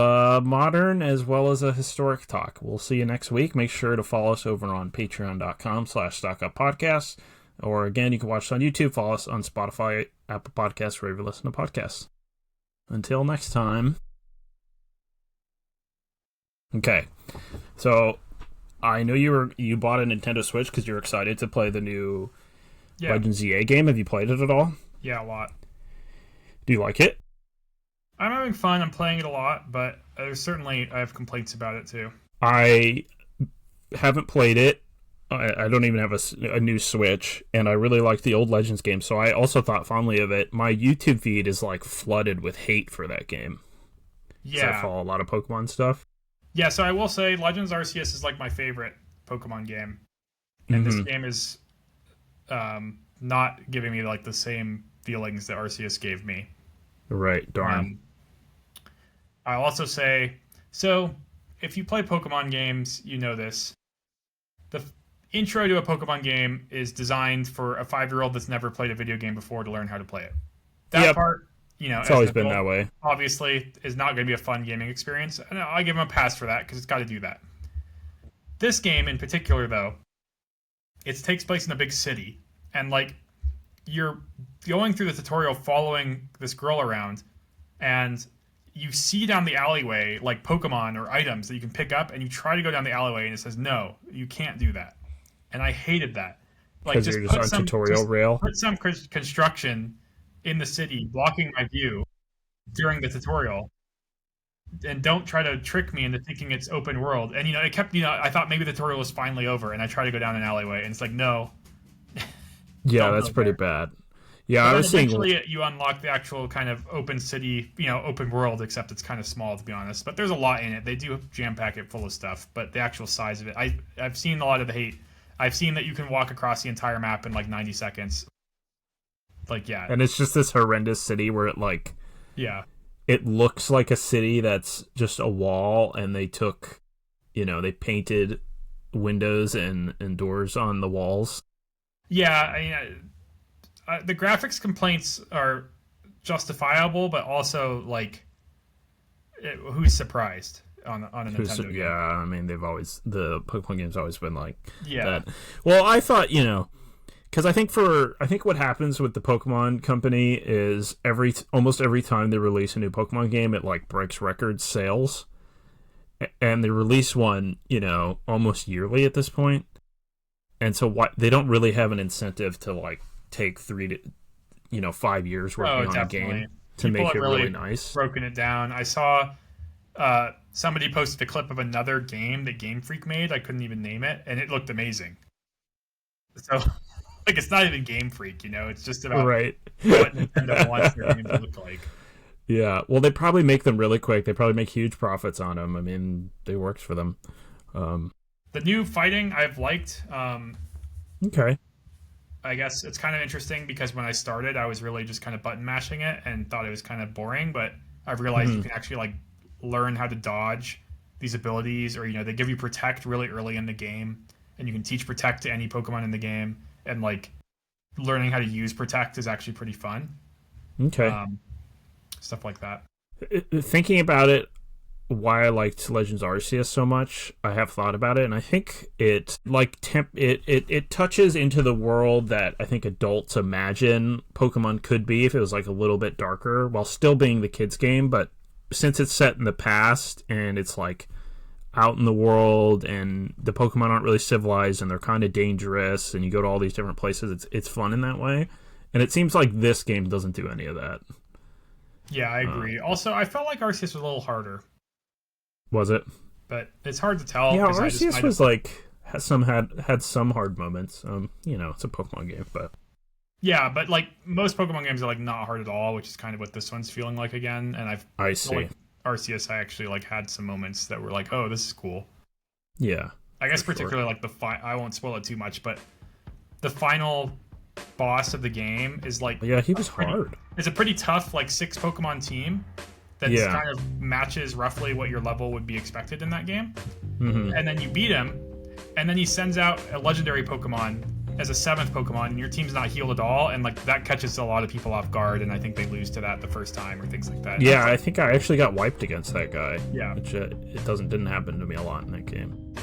modern as well as a historic talk. We'll see you next week. Make sure to follow us over on patreon.com/stockuppodcasts. Or again, you can watch us on YouTube, follow us on Spotify, Apple Podcasts, wherever you listen to podcasts. Until next time. Okay, so I know you bought a Nintendo Switch because you're excited to play the new Yeah. Legends EA game. Have you played it at all? Yeah, a lot. Do you like it? I'm having fun. I'm playing it a lot, but I have complaints about it too. I haven't played it. I don't even have a new Switch, and I really like the old Legends game, so I also thought fondly of it. My YouTube feed is like flooded with hate for that game. 'Cause I Yeah. follow a lot of Pokemon stuff. Yeah, so I will say Legends Arceus is like my favorite Pokemon game. And this game is not giving me like the same feelings that Arceus gave me. Right, darn. I'll also say, so if you play Pokemon games, you know this. The intro to a Pokemon game is designed for a 5-year-old that's never played a video game before to learn how to play it. That Yep. part, It's as always an been adult, that way. obviously is not going to be a fun gaming experience. And I give them a pass for that because it's got to do that. This game in particular, though, it takes place in a big city, and like you're going through the tutorial following this girl around, and you see down the alleyway like Pokemon or items that you can pick up, and you try to go down the alleyway, and it says no, you can't do that. And I hated that. Like Because you're just on tutorial rail. put some construction in the city blocking my view during the tutorial, and don't try to trick me into thinking it's open world. And it kept, I thought maybe the tutorial was finally over, and I tried to go down an alleyway, and it's like, no. Yeah, Don't that's go pretty there. bad. Yeah, But I then was seeing. eventually you unlock the actual kind of open city, open world, except it's kind of small, to be honest. But there's a lot in it. They do jam pack it full of stuff, but the actual size of it, I've seen a lot of the hate. I've seen that you can walk across the entire map in like 90 seconds. Like, yeah. And it's just this horrendous city where Yeah. it looks like a city that's just a wall, and they took, they painted windows and doors on the walls. Yeah, I mean, the graphics complaints are justifiable, but also like, who's surprised on a Nintendo game? Yeah, I mean, the Pokemon game's always been like Yeah. that. Well, I thought, because I think what happens with the Pokemon company is almost every time they release a new Pokemon game, it like breaks record sales, and they release one, almost yearly at this point. And so they don't really have an incentive to like take 3 to 5 years working on a game to People make have it really nice. broken it down. I saw somebody posted a clip of another game that Game Freak made. I couldn't even name it, and it looked amazing. So, like, it's not even Game Freak, it's just about Right. what Nintendo wants their game to look like. Yeah, well, they probably make them really quick. They probably make huge profits on them. I mean, they works for them. The new fighting I've liked. Okay. I guess it's kind of interesting because when I started, I was really just kind of button mashing it and thought it was kind of boring. But I've realized you can actually like learn how to dodge these abilities, or they give you Protect really early in the game, and you can teach Protect to any Pokemon in the game. And like learning how to use Protect is actually pretty fun. Okay. Stuff like that. Thinking about it, why I liked Legends Arceus so much, I have thought about it, and I think it it touches into the world that I think adults imagine Pokemon could be if it was like a little bit darker, while still being the kids' game. But since it's set in the past and it's like out in the world, and the Pokemon aren't really civilized and they're kind of dangerous, and you go to all these different places, it's fun in that way. And it seems like this game doesn't do any of that. Yeah, I agree. Also, I felt like Arceus was a little harder. Was it? But it's hard to tell. Yeah, 'cause I just Arceus might was have- like, has had some hard moments. You know, it's a Pokemon game, but Yeah, but like most Pokemon games are like not hard at all, which is kind of what this one's feeling like again. And I see. like Arceus, I actually like had some moments that were like, oh, this is cool. Yeah, I guess particularly like I won't spoil it too much, but the final boss of the game is like yeah, he was hard. It's a pretty tough like 6 Pokemon team that kind of matches roughly what your level would be expected in that game. And then you beat him, and then he sends out a legendary Pokemon as a 7th Pokemon, and your team's not healed at all, and like that catches a lot of people off guard, and I think they lose to that the first time or things like that. Yeah, I think I actually got wiped against that guy. Yeah, which didn't happen to me a lot in that game.